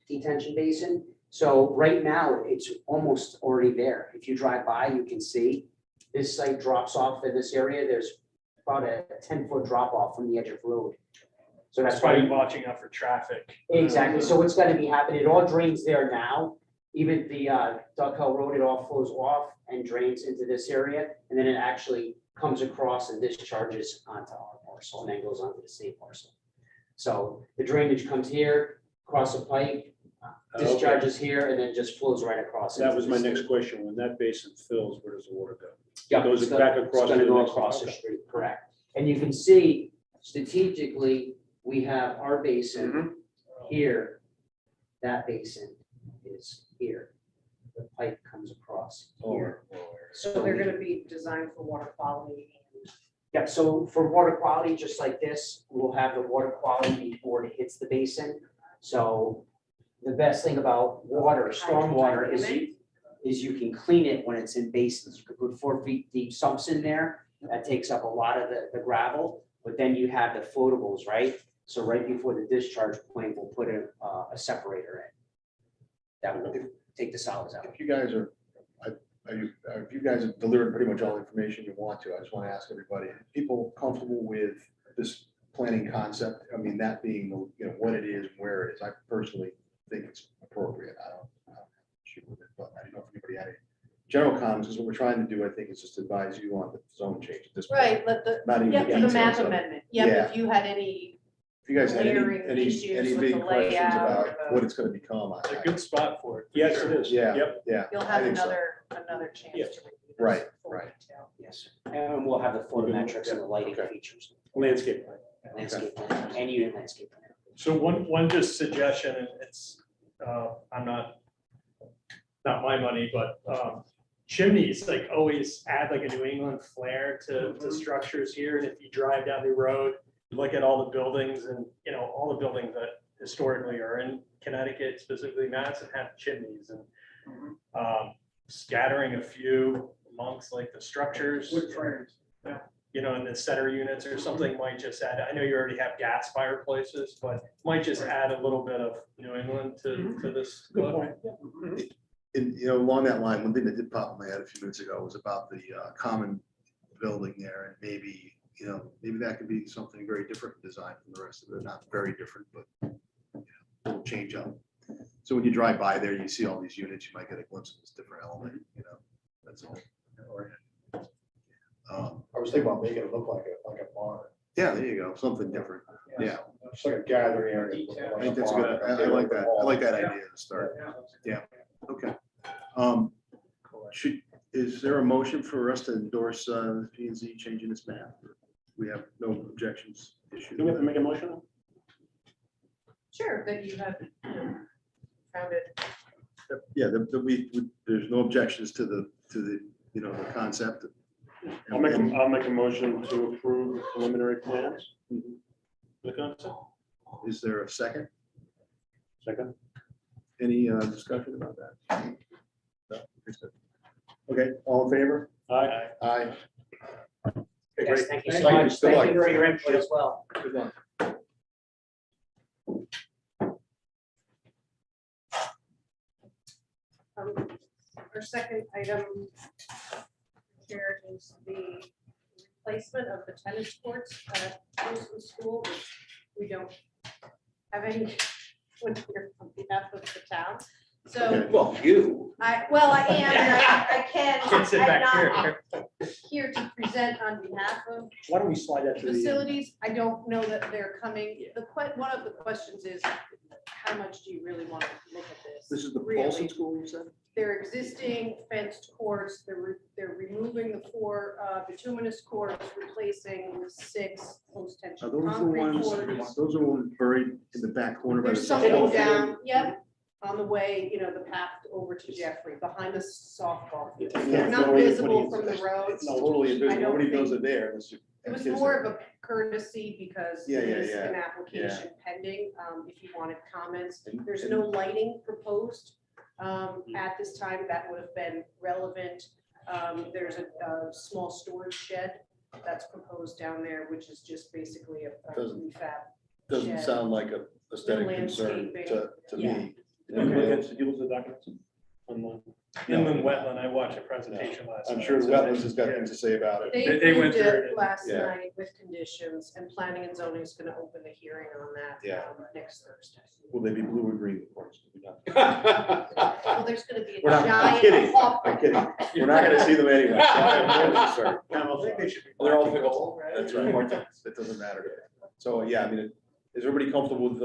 detention basin. So right now, it's almost already there. If you drive by, you can see this site drops off in this area. There's about a 10-foot drop off from the edge of road. So that's That's probably why, watching out for traffic. exactly. So what's gonna be happening, it all drains there now. Even the Duck Hill Road, it all flows off and drains into this area. And then it actually comes across and discharges onto our parcel and then goes onto the state parcel. So the drainage comes here, across the pipe, discharges here, and then just flows right across. That into was the my state. next question. When that basin fills, where does the water go? Yeah, Goes it's back gonna- across It's gonna to the go next one, across the okay. street, correct. And you can see strategically, we have our basin Mhm. here. That basin is here. The pipe comes across here. So they're gonna be designed for water quality. Yeah, so for water quality, just like this, we'll have the water quality before it hits the basin. So the best thing about water, stormwater, is you can clean it when it's in basins. You could put 4 feet deep sumps in there. That takes up a lot of the gravel, but then you have the floatables, right? So right before the discharge point, we'll put a separator in. That will take the solids out. If you guys if you guys have delivered pretty much all the information you want to, I just want to ask everybody, are people comfortable with this planning concept? I mean, that being, you know, what it is, and where it is. I personally think it's appropriate. I don't have an issue with it, but I don't know if anybody had any general comments, because what we're trying to do, I think, is just advise you on the zone change at this point. Right, let the, Not even yeah, the for the map details of it. amendment. Yeah, if you had any, If you guys had layering any issues with big the questions layout about or the- what it's gonna become, It's a good spot for it. for Yes, sure. it is. Yeah, Yep. yeah. you'll I have think so. another chance Yeah. to review this. Right, in full right. detail. Yes, and we'll have the photometrics and the lighting Okay. features, Landscape plan. landscape plan, and unit landscape plan. So one just suggestion, and it's, I'm not my money, but chimneys, like always add like a New England flair to structures here. And if you drive down the road, look at all the buildings and, you know, all the buildings that historically are in Connecticut, specifically Madison, have chimneys and scattering a few amongst like the structures. Wood frames. You know, in the center units or something might just add, I know you already have gas fireplaces, but might just add a little bit of New England to this. Good look. point. And, you know, along that line, one thing that did pop in my head a few minutes ago was about the common building there, and maybe, you know, maybe that could be something very different in design from the rest of it, not very different, but you know, a little change up. So when you drive by there, you see all these units, you might get a glimpse of this different element, you know, that's all. I was thinking about making it look like a barn. Yeah, there you go, something different, yeah. It's like a gathering area. I think that's good, I like that, I like that idea to start, okay. Is there a motion for us to endorse P and Z changing this map? We have no objections issued. Do we have to make a motion? Sure, that you have, you know, found it. Yeah, there's no objections to the, you know, the concept. I'll make a motion to approve the preliminary plans. The concept. Is there a second? Second. Any discussion about that? No? Okay, all in favor? Aye. Aye. Yes, thank you so Thank you. much. Good luck. Thank you for your input as well. Good luck. Our second item here is the replacement of the tennis courts at Houston School. We don't have any one here on behalf of the town. So Okay. Well, you. I am, and I can, Can't sit I'm back not here. here to present on behalf of Why don't we slide that to the? facilities. I don't know that they're coming. One of the questions is, how much do you really want to look at this? This is the Really? Paulson School, you said? They're existing fenced courts, they're removing the 4 bituminous courts, replacing with 6 post-tension Are those the concrete ones, courts. those are ones buried in the back corner by the There's something softball field? down, yep, on the way, you know, the path over to Jeffrey, behind the softball field. They're not visible from the road. No, totally I invisible, don't nobody knows think- they're there unless you. It was kids more there. of a courtesy because Yeah, it yeah, is yeah, an application pending, if you wanted comments. And- There's and- no lighting proposed at this time that would have been relevant. There's a small storage shed that's proposed down there, which is just basically a Doesn't- prefab. Doesn't shed. sound like a aesthetic concern landscaping. to Yeah. me. Did you look at the documents? On the- Inland wetland, I watched a presentation last night. I'm sure the so wetlands has got things to say about it. They They went approved through it it. last Yeah. night with conditions, and planning and zoning is gonna open the hearing on that Yeah. next Thursday. Will they be blue or green, of course? Well, there's gonna be a We're not, I'm giant kidding, hawk. I'm kidding. We're not gonna see them anyway. so I have no concern. I think they should be. They're all blocking the pickleball. whole, right? That's right. It doesn't matter. So, yeah, I mean, is everybody comfortable with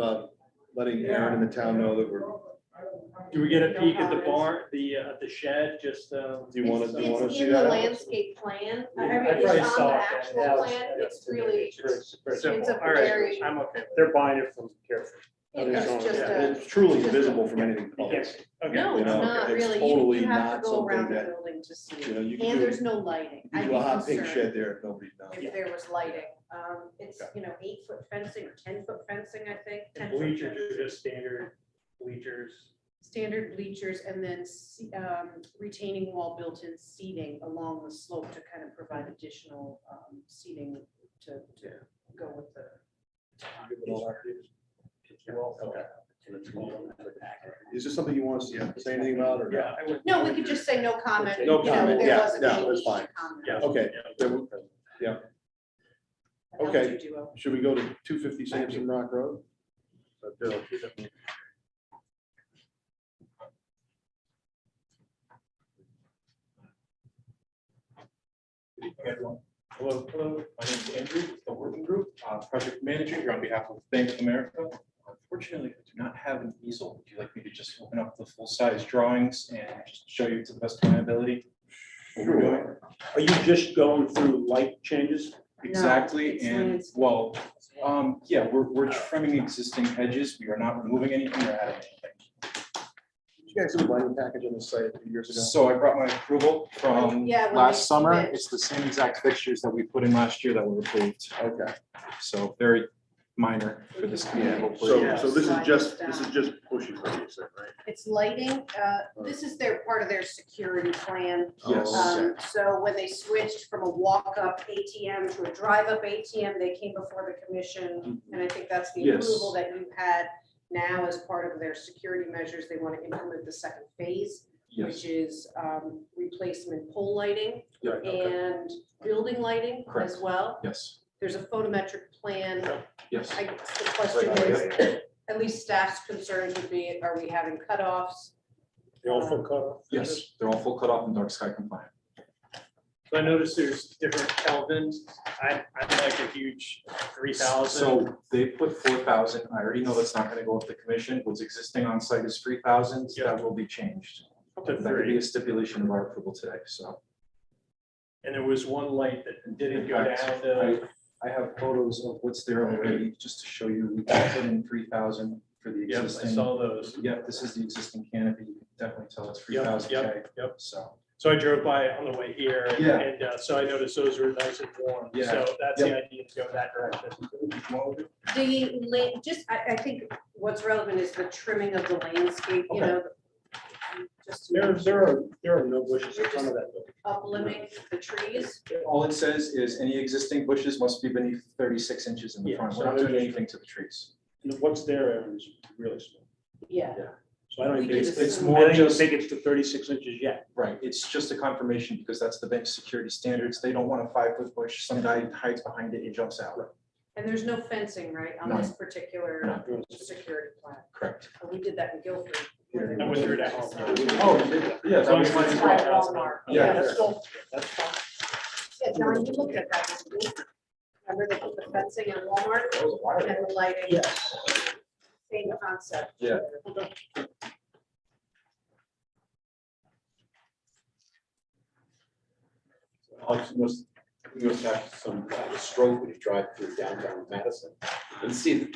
letting Aaron and the town know that we're, Do we get a No peek at the comments. barn, the shed, just, do you want to see It's in the that? landscape plan. I I mean, it's probably on saw the it, actual yeah. plan. It's really, It's it's simple, a all right, very, I'm okay with They're buying it from Carefree. it's just a. It's truly just a- invisible from anything. it. Yes, okay. No, You it's know, not it's really. totally You have not to go something around the that, building to see. you know, you can And do- there's no lighting. You I'd do be a hot pink concerned shed there, if nobody knows. if there was lighting. It's, 8-foot fencing or 10-foot fencing, I think. And 10-foot bleachers fencing. are just standard bleachers. Standard bleachers and then retaining wall built-in seating along the slope to kind of provide additional seating to go with the. Okay. Is this something you want us to say anything about or? Yeah, I would. No, we could just say no comment. No comment, there yeah, wasn't no, any that's fine. comment. Yeah. Okay. Yeah. That was Okay. your duo. Should we go to 250 Sampson Rock Road? Everyone. Hello, my name is Andrew, with the working group, project manager here on behalf of Bank of America. Unfortunately, I do not have an easel. Would you like me to just open up the full-size drawings and just show you to the best of my ability what we're doing? Are you just going through light changes? Exactly, it's and landscape. well, yeah, we're trimming existing hedges. We are not removing anything or adding anything. You guys did a lighting package on the site a few years ago. So I brought my approval from Yeah, when they last summer. submit. It's the same exact fixtures that we put in last year that were approved. Okay. So very minor for this community. So this is just pushing what you said, right? It's lighting. This is part of their security plan. Yes. Oh, okay. So when they switched from a walk-up ATM to a drive-up ATM, they came before the commission. And I think that's the Yes. approval that you've had now as part of their security measures. They want to implement the second phase, Yes. which is replacement pole lighting Yeah, okay. and building lighting as Correct. well. Yes. There's a photometric plan. Yes. The question is, at least staff's concerns would be, are we having cutoffs? They all full cut off? Yes. They're all full cut off and dark sky compliant. So I noticed there's different Kelvins. I'm like a huge 3,000. So they put 4,000. I already know that's not going to go with the commission. What's existing on site is 3,000. Yeah. That will be changed. To That would be 3. a stipulation of our approval today, so. And there was one light that didn't go In fact, down to. I have photos of what's there already, just to show you. We put in 3,000 for the Yep, I existing. saw those. Yep, this is the existing canopy. You can definitely tell it's Yep, 3,000 yep, K. yep. So, So I drove by on the way here. Yeah. And so I noticed those were nice and warm. Yeah. So that's the idea, to go that direction. I think what's relevant is the trimming of the landscape, just There are no bushes in front of that building. uplimbing the trees. all it says is any existing bushes must be beneath 36 inches in the Yeah, front. We're so not doing there's- anything to the trees. And what's there, Aaron, is really small. Yeah. So I don't We think did it's, this it's in- more, I I don't don't just- think it's the 36 inches yet. Right, it's just a confirmation because that's the bank's security standards. They don't want a 5-foot bush. Some guy hides behind it, he jumps out. And there's no fencing, right, on No. this particular No. security plan? Correct. We did that in Guilford. where they I went through that. Oh, yeah, that was my. By Walmart. Yeah. That's cool. That's fine. Yeah, John, you looked at that. didn't you? Remember they put the fencing in Walmart That was a while ago. and the lighting? Yes. Same concept. Yeah. Alex, you must have some stroke when you drive through downtown Madison and see.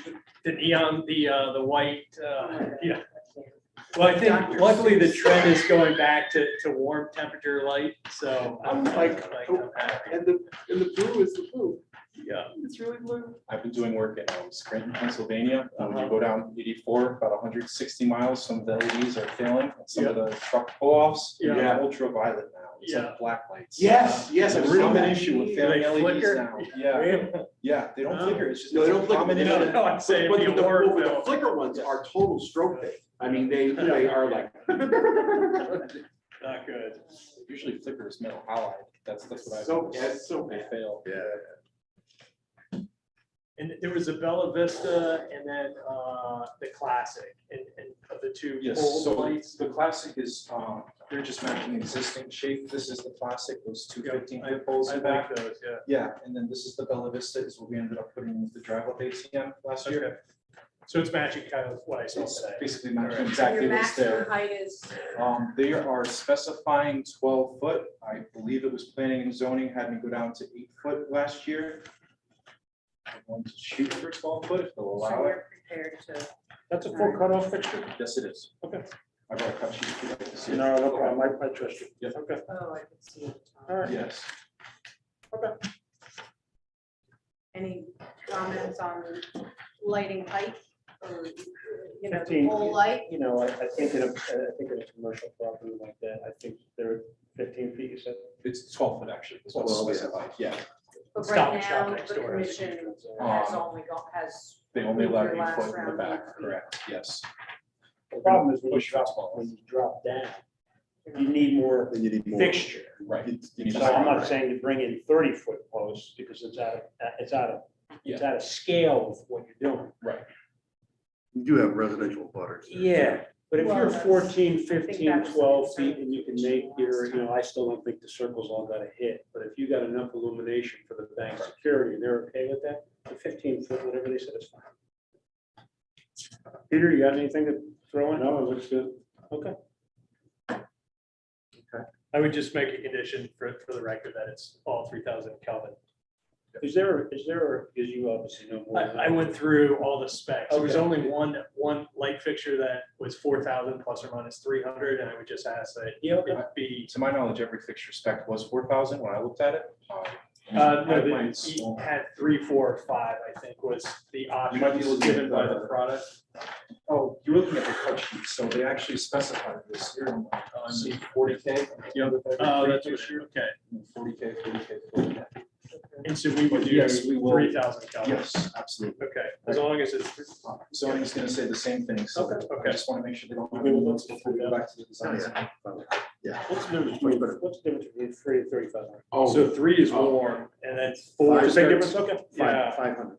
The neon, the white, yeah. Well, I think luckily the trend is going back to warm temperature light, so I'm happy. And the blue is the blue. Yeah. It's really blue. I've been doing work in Scranton, Pennsylvania. When you go down 84, about 160 miles, some of the LEDs are failing. and Some of the truck pull-offs, Yeah. they're ultraviolet now. It's Yeah. like black lights. Yes, It's a I've real seen that. issue with Do failing they LEDs flicker? now. Yeah, yeah, they don't No. flicker. It's just. No, they it's a don't flicker. common No, issue. no, I'm saying But the the warm but the film. flicker ones are total stroke bait. I mean, they are like. Not good. Usually flicker is metal halide. That's what I've. So, noticed. that's so They bad. fail. Yeah. And there was a Bella Vista and then the Classic and of the two Yes, pole so lights. the classic is, they're just matching existing shape. This is the classic, those two 15-foot poles I in back. like those, yeah. Yeah, and then this is the Bella Vista is what we ended up putting with the drive-up ATM last year. Okay. So it's matching kind of what I saw It's today. basically matching Alright. exactly Your what's maximum there. height is, They are specifying 12 foot. I believe it was planning and zoning had me go down to 8 foot last year. I'm going to shoot for 12 foot if they'll so allow it. we're prepared to. That's a full cutoff fixture? Yes, it is. Okay. I brought a cut sheet if you'd like to see it. No, no problem. I trust you. Yeah. Okay. Oh, I can see it. All right. Yes. Any comments on lighting height or, you know, the 15. whole light? You know, I think in a commercial property like that, I think they're 15 feet, you said. It's 12 foot actually. It's what's 12, yeah. specified, yeah. But Stop- right stop now, next the door. commission has Um, only got, has. They only allow Your 8 last foot in the round, back, 8 feet. correct, yes. The problem is Push fence poles. when you drop down, you need more Then you need more. fixture. Right. You need So to- I'm not saying to bring in 30-foot posts because it's out of scale with what you're doing. Right. You do have residential butters. Yeah, but if Well, you're that's- 14, I think 15, that's the 12 concern. feet and you can make your, you know, I still don't think the circles all got to hit. But if you got enough illumination for the bank security and they're okay with that, the 15 foot, whatever they said is fine. Peter, you got anything to throw in? No, it looks good. Okay. I would just make a condition for the record that it's all 3,000 Kelvin. Is there, because you obviously know more. than I went through all the specs. There was Okay. only one light fixture that was 4,000 plus or minus 300, and I would just ask that Yeah, okay. it be. To my knowledge, every fixture spec was 4,000 when I looked at it. No, my the- plans- he had 3, 4, 5, I think was the might be option looking given at by the- the product. Oh, you're looking at the cut sheet, so they actually specified this here on see 40K. You know, the Oh, that's what, fixture, okay. 40K, 40K, 40K. And so we would do Yes, we will. 3,000 Kelvin. Yes, absolutely. Okay, as long as it's. Zoning is gonna say the same thing, so Okay, I okay. just wanna make sure they don't have Okay, any well, notes before we go back to the Oh, design. yeah. What's the difference between 3 and 35? So 3 is warm, and then 4 Five is. Big difference, okay. Yeah. 500.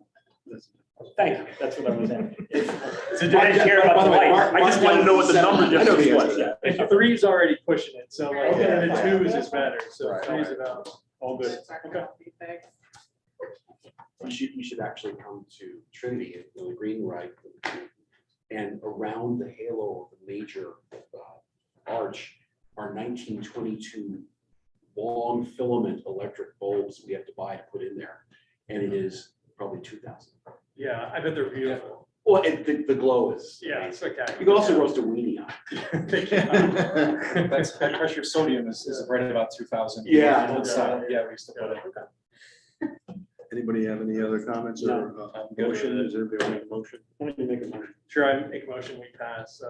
Thank you, that's what I was asking. So I didn't care about the light, I just wanted to know what the number I know the difference answer was. to And 3 is already pushing it, so like, Okay. and then 2 is just better, so Right. 3 is about. All good. That's our Okay. copy, thanks. You should actually come to Trinity in the green right. And around the halo of the major arch are 1922 long filament electric bulbs we have to buy to put in there. And it is probably 2,000. Yeah, I bet they're beautiful. Well, and the glow is. Yeah, amazing. it's spectacular. You can also roast a weenie on it. Thank you. That's, that pressure sodium is right at about 2,000. Yeah. Yeah, we used to put it. Anybody have any other comments or motion? Is everybody want a motion? Why don't you make a motion? Sure, I make a motion, we pass,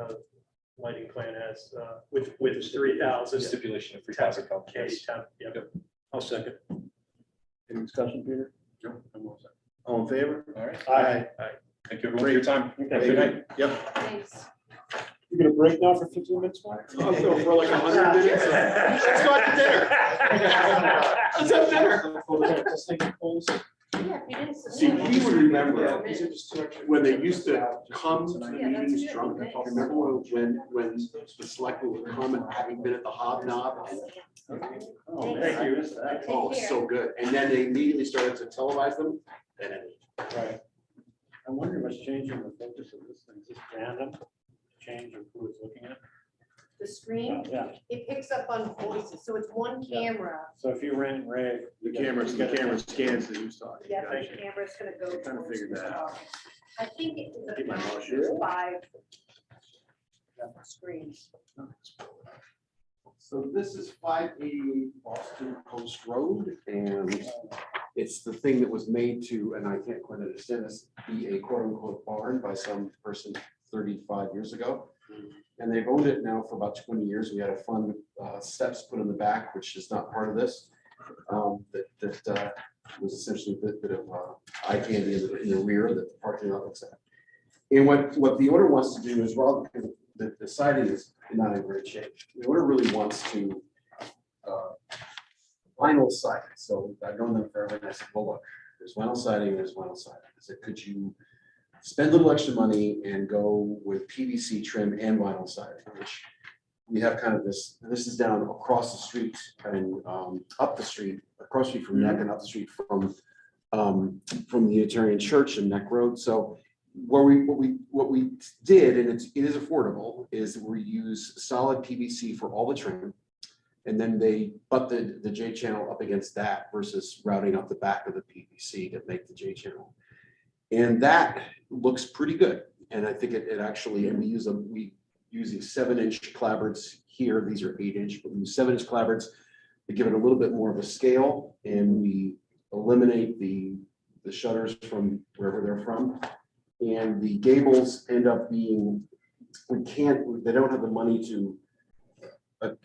lighting plan as, with 3,000. Stipulation of 3,000 Kelvin. K, yes. yep. I'll second. Any discussion, Peter? No, I'm all set. All in favor? All right, Aye. thank you everyone for your time. Have a Thank good you. night. Yep. Thanks. You gonna break now for 15 minutes, Mark? I'll go for like 100 minutes. Let's go out to dinner. Let's have dinner. Yeah, if you didn't See, submit it, he would remember it's when they used to come to the Yeah, that's meetings good. drunk. I remember when the selectmen would come and having been at the Hobnob and, Oh, Thank man, you. I missed that. oh, so good. And then they immediately started to televise them. Then it- Right. I wonder what's changing the focus of this thing. Is this random change of who it's looking at? the screen, Yeah, it picks up on voices, so it's one camera. so if you ran Ray. The camera scans the news talk. Yeah, the camera's gonna go. Trying to towards figure that the out. top. I think it's Keep my mouth there's shut. 5 screens. So this is 588 Boston Post Road, and it's the thing that was made to, and I can't quite understand this, be a quote unquote barn by some person 35 years ago. And they've owned it now for about 20 years. We had a fun steps put in the back, which is not part of this. That was essentially a bit of eye candy in the rear that the parking lot looks at. And what the owner wants to do is, rather, because the siding is not in great shape, the owner really wants to vinyl siding. So I've known them forever, and I said, well, look, there's vinyl siding, there's vinyl siding. I said, could you spend a little extra money and go with PVC trim and vinyl siding, which we have kind of this is down across the street and up the street, across the street from Neck and up the street from the Unitarian Church and Neck Road. So what we did, and it is affordable, is we use solid PVC for all the trim. And then they butt the J channel up against that versus routing up the back of the PVC to make the J channel. And that looks pretty good. And I think it actually, and we use these 7-inch clapboards here. These are 8-inch, but we use 7-inch clapboards to give it a little bit more of a scale. And we eliminate the the shutters from wherever they're from. And the gables end up being, they don't have the money to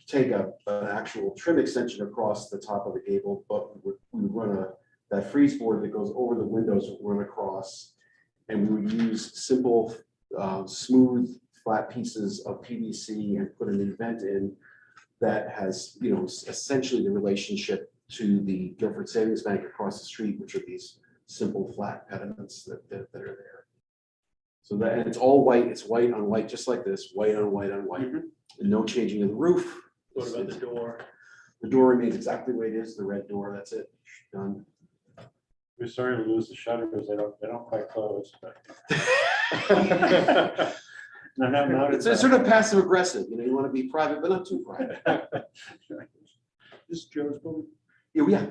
take an actual trim extension across the top of the gable, but we would run that freeze board that goes over the windows, would run across. And we would use simple, smooth, flat pieces of PVC and put an event in that has, essentially the relationship to the Guilford Savings Bank across the street, which are these simple flat pediments that are there. So that, and it's all white, it's white on white, just like this, white on white on white, and no changing of the roof. What about the door? The door remains exactly the way it is, the red door, that's it, done. We're sorry to lose the shutters, they don't quite close, but. No, no, It's sort of passive aggressive, you want to be private, but not too private. This is Joe's building? Yeah.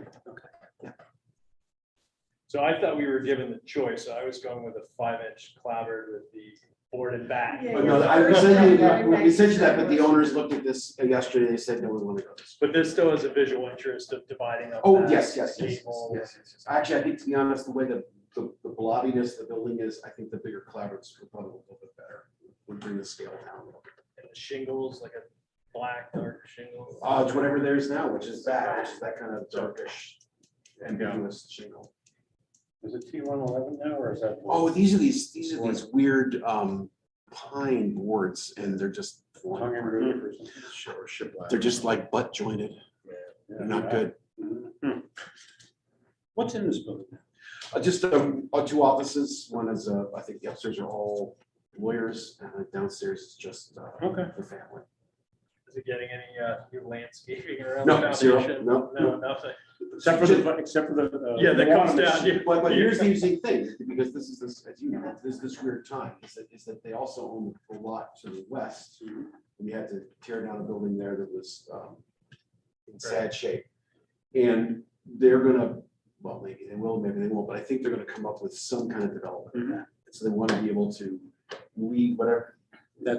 So I thought we were given the choice. I was going with a 5-inch clapboard with the board and back. Yeah. But no, I sent you that, but the owners looked at this yesterday, they said, no, we want to go this. But this still has a visual interest of dividing up. Oh, that yes. cable. Actually, I think, to be honest, the way the blobbiness of the building is, I think the bigger clapboards would probably look a little bit better. Would bring the scale down a little bit. And the shingles, like a black, dark shingle. It's whatever there is now, which is that kind of darkish ambiguous shingle. Is it T111 now, or is that? Oh, these are these weird pine boards, and they're just Tongue and groove or something? Sure, shiplap. they're just like butt jointed. Yeah, They're not good. What's in this building? Just two offices. One is I think the upstairs are all lawyers, and downstairs is just Okay. the family. Is it getting any new landscaping around No, the zero. foundation? No. No, nothing. Except for the. Yeah, that comes down. Yeah. But here's the interesting thing, because this is as you know, this weird time, is that they also own a lot to the west. And we had to tear down a building there that was in sad shape. And they're gonna, well, maybe they will, maybe they won't, but I think they're gonna come up with some kind of development of that. So they want to be able to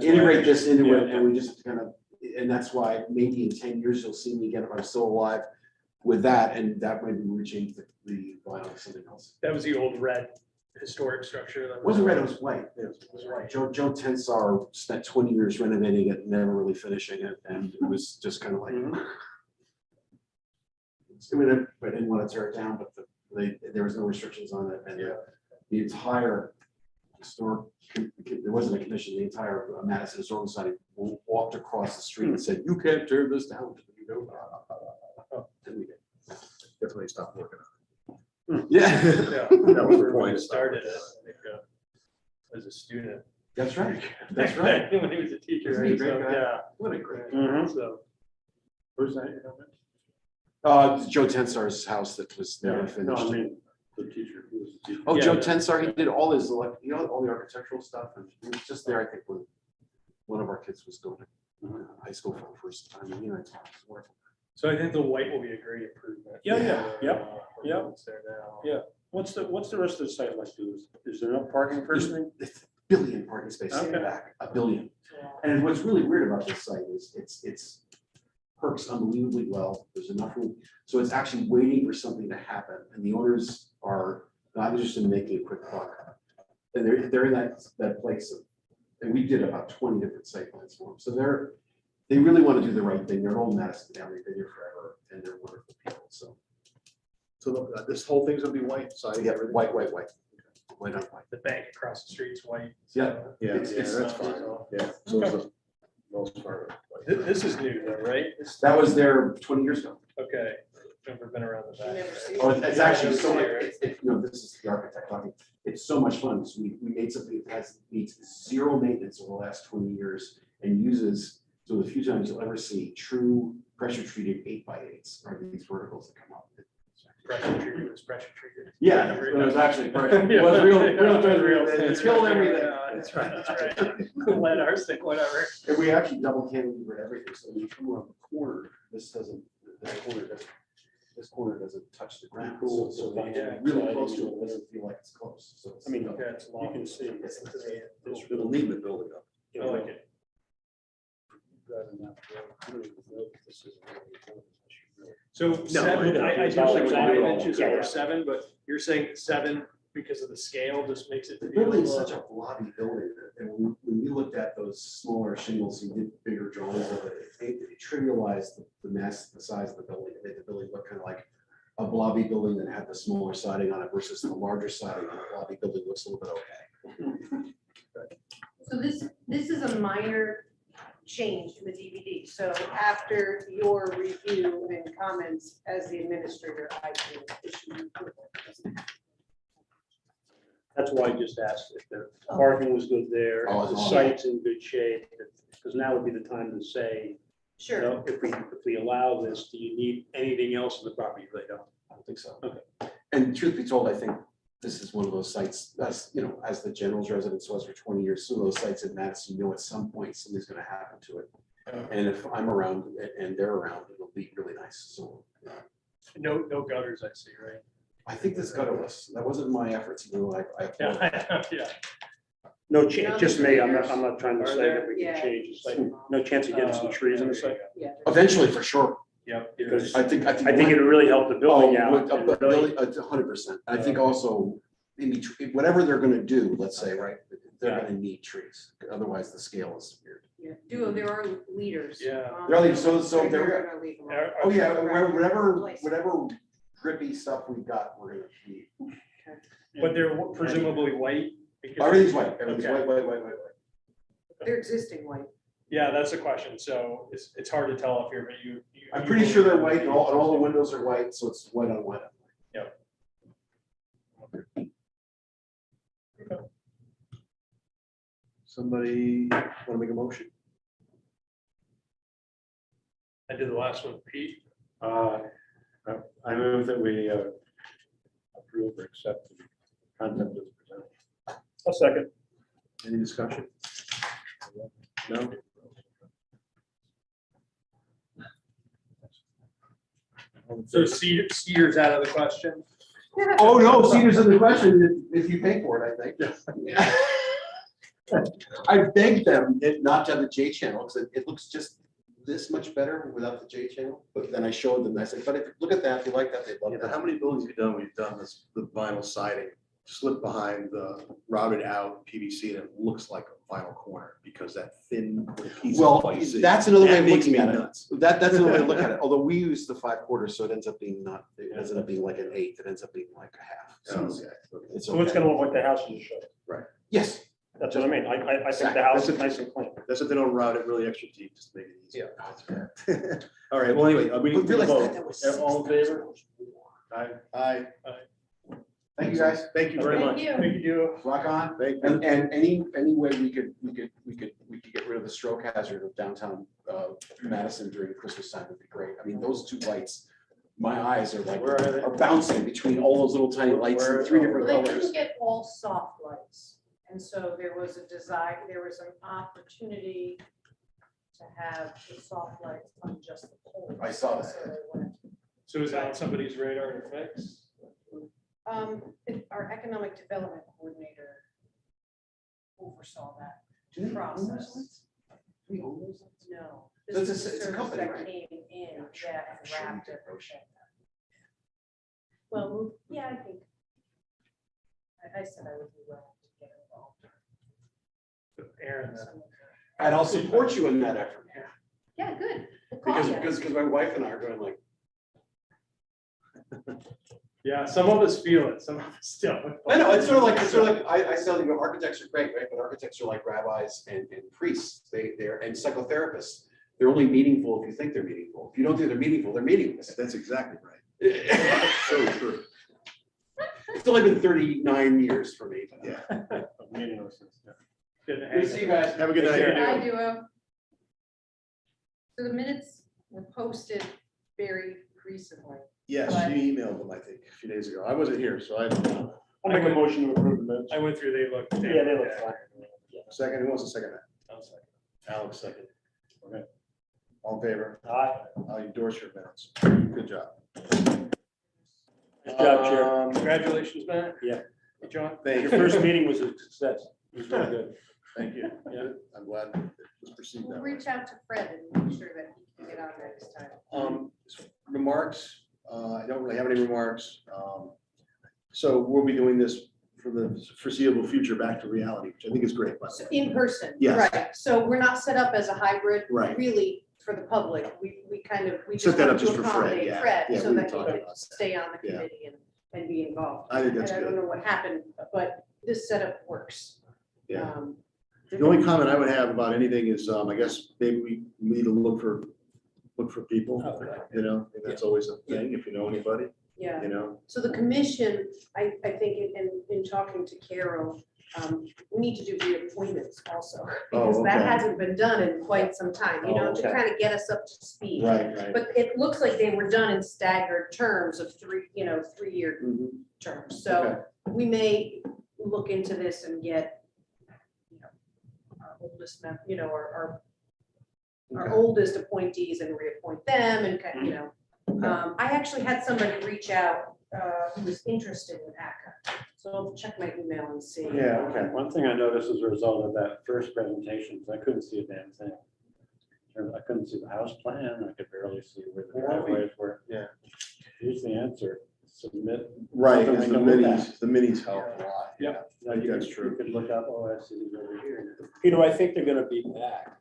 integrate this into it, and we just kind of, and that's why maybe in 10 years, you'll see me again if I'm still alive with that, and that might be reaching the vinyl to something else. That was the old red historic structure. That It wasn't red, it was white. It was right. Joe Tensar spent 20 years renovating it, never really finishing it, and it was just kind of like. I mean, I didn't want to tear it down, but there was no restrictions on it, and the entire historic, there wasn't a commission, the entire Madison Historical Society walked across the street and said, you can't tear this down. And we did. Definitely stopped working Yeah. Yeah. That was the When point. he started it, I think, as a student. That's right, that's right. When he was a teacher. Isn't he a right? great So, guy? yeah. What a great. So, Where's that? Joe Tensar's house that was never No, finished. I mean, the teacher. Who was the teacher? Oh, Yeah. Joe Tensar, he did all his, all the architectural stuff, and he was just there, I think, when one of our kids was going to high school for the first time, and it's wonderful. so I think the white will be a great improvement. Yeah, Yeah. It's there now. Yeah. What's the rest of the site like? Is there enough parking for everything? It's a billion parking spaces in the Okay. back, a billion. And what's really weird about this site is it's perks unbelievably well. There's enough room. So it's actually waiting for something to happen. And the owners are not interested in making a quick buck. And they're in that place of, and we did about 20 different site plans for them. So they really want to do the right thing. They're an old Madison family, they've been here forever, and they're wonderful people. So this whole thing's gonna be white, siding, yeah, everything? white on white. The bank across the street's white. Yeah. Yeah, It's- yeah, it's- that's fine. Yeah, so it's the most part of it. This is new though, right? That was there 20 years ago. Okay. Never been around the back. Never seen Oh, it's actually so much, Yeah. this is the architect talking, it's so much fun, so we made something that needs zero maintenance over the last 20 years and uses, so the few times you'll ever see true pressure treated 8x8s are these verticals that come up. Pressure treated, it's pressure treated. Yeah, it was actually, it was real, it's killed everything. Yeah, that's right. Lead, arsenic, whatever. And we actually double cantilevered everything, so when you come around the corner, this corner doesn't touch the ground. Cool. So when you Yeah. get really close to it, it doesn't feel like it's close, so it's. I mean, Yeah, it's long. You can see. It'll need the building up. I like it. So seven, I it's do all like like- 5 inches Yeah. over 7, but you're saying 7 because of the scale just makes it. The feel, building is such a blobby building, and when we looked at those smaller shingles, and did bigger drawings of it, it trivialized the mass, the size of the building, it made the building look kind of like a blobby building that had the smaller siding on it versus the larger siding on a blobby building looks a little bit okay. So this is a minor change to the DVD. So after your review and comments as the administrator, I can issue approval. That's why I just asked if the parking was good there, Oh, if the it's all- site's in good shape, because now would be the time to say, you Sure. know, if we allow this, do you need anything else in the property? You really don't. I don't think so. Okay. And truth be told, I think this is one of those sites, as, you know, as the general's residence was for 20 years, some of those sites in Madison, you know, at some point, something's gonna happen to it. And if I'm around and they're around, it'll be really nice, so. No gutters, I see, right? I think this gutterless, that wasn't my efforts, you know, I applaud it. Yeah, yeah. No chance, just me, I'm not trying to Are say there? that we Yeah. can change the site. No chance of getting some trees in the site, Yeah. Eventually, for sure. Yep. because I think. I think it would really help the building out. and really- 100%. I think also, in between, whatever they're gonna do, let's say, right, they're gonna need trees, otherwise the scale is weird. Yeah. Duo, there are leaders. Yeah. There are leaders, so You're they're- gonna leave them Are- on. Oh, yeah, whatever grippy stuff we've got, we're gonna need. But they're presumably white. because- Everything's white, everything's Okay. white. They're existing white. Yeah, that's the question. So it's hard to tell up here, but you. I'm pretty sure they're white, and all the windows are white, so it's white on white. Somebody want to make a motion? I did the last one, Pete. I move that we approve or accept the content as presented. A second. Any discussion? No? So Cedar's out of the question. Oh, no, Cedar's in the question, if you pay for it, I think. I begged them not to have the J channel, because it looks just this much better without the J channel, but then I showed them, I said, but if, look at that, if you like that, they'd love Yeah, but how that. many buildings have you done? We've done this, the vinyl siding, slip behind the routed out PVC, and it looks like a vinyl corner because that thin little piece. Well, of PVC. that's another way That of makes looking me at it. nuts. That's another way to look at it, although we use the 5/4, so it ends up being not, it ends up being like an eighth, it ends up being like a half. So Okay. it's So it's okay. gonna look like the house you showed. Yes. That's what I mean. I think the house is nice and clean. That's if they don't route it really extra deep, just to make it easier. Yeah. All right, well, anyway, we But need to realize vote. that was All in favor? $6,000. Aye. Thank you, guys. Thank you very Thank much. you. Thank you. Rock on. Thank you. And any way we could get rid of the stroke hazard of downtown Madison during Christmas time would be great. I mean, those two lights, my eyes are like, Where are they? are bouncing between all those little tiny lights in three different Well, they colors. couldn't get all soft lights. And so there was a desire, there was an opportunity to have the soft lights on just the poles. I saw that. So they went, So is that on somebody's radar to fix? Our economic development coordinator oversaw that Do they own those process. lights? Do we own those lights? No. So This it's is a- the it's a service company, that right? came in I'm sure- that I'm sure we wrapped did everything. Rochet. Well, yeah, I think. I said I would be willing to get involved. Aaron, And I'll support you in that effort. Yeah, good. We'll call Because you. my wife and I are going like, yeah, some of us feel it, some of us don't. I know, it's sort of like, I tell you, architects are great, right? But architects are like rabbis and priests, they're, and psychotherapists. They're only meaningful if you think they're meaningful. If you don't think they're meaningful, they're meaningless. That's exactly right. It's So true. only been 39 years for me. but- Yeah. Meaninglessness, yeah. Good to Good to see you guys. Have a good night. Take care. Hi, Duo. So the minutes were posted very recently. Yes, you emailed them, I think, a few days ago. I wasn't here, so I, I'll make a motion to approve the minutes. I went through, they looked. Yeah, they look fine. second, who wants to second that? I'll second. Alex, second. Okay. All in favor? Aye. I'll endorse your minutes. Good job. Good job, Chair. Congratulations, Matt. Yeah. Hey, John. Thank Your you. first meeting was a success. It was very good. Thank you. Yeah, I'm glad. Let's proceed We'll that way. reach out to Fred and make sure that he can get on next time. The remarks? I don't really have any remarks. So we'll be doing this for the foreseeable future, back to reality, which I think is great, but, So in person, Yes. right, so we're not set up as a hybrid, Right. really, for the public, we kind of, we Set just that up want to just for Fred, accommodate yeah. Fred, Yeah, so we were that he talking could about that. stay on the Yeah. committee and be involved. I think that's And I don't good. know what happened, but this setup works. Yeah. Um, The only comment I would have about anything is, I guess maybe we need to look for people, you know, and that's always a thing, if you know anybody, Yeah, you know. so the commission, I think in talking to Carol, we need to do reappointments also, because that okay. hasn't been done in quite some time, you know, Oh, to okay. kind of get us up to speed. Right. But it looks like they were done in staggered terms of 3-year Mhm. terms, so we may look into this and get, you know, our oldest, our Okay. oldest appointees and reappoint them and kind of, you know. I actually had somebody reach out, who was interested in ACCA, so I'll check my email and see. Yeah, okay. One thing I noticed as a result of that first presentation is I couldn't see a damn thing. I couldn't see the house plan, I could barely see where the driveways were. Yeah. Here's the answer, submit. Right, something and we can look at. the minis help a lot. Yeah. I think that's You true. could look up, oh, I see these over here. Peter, I think they're gonna be back.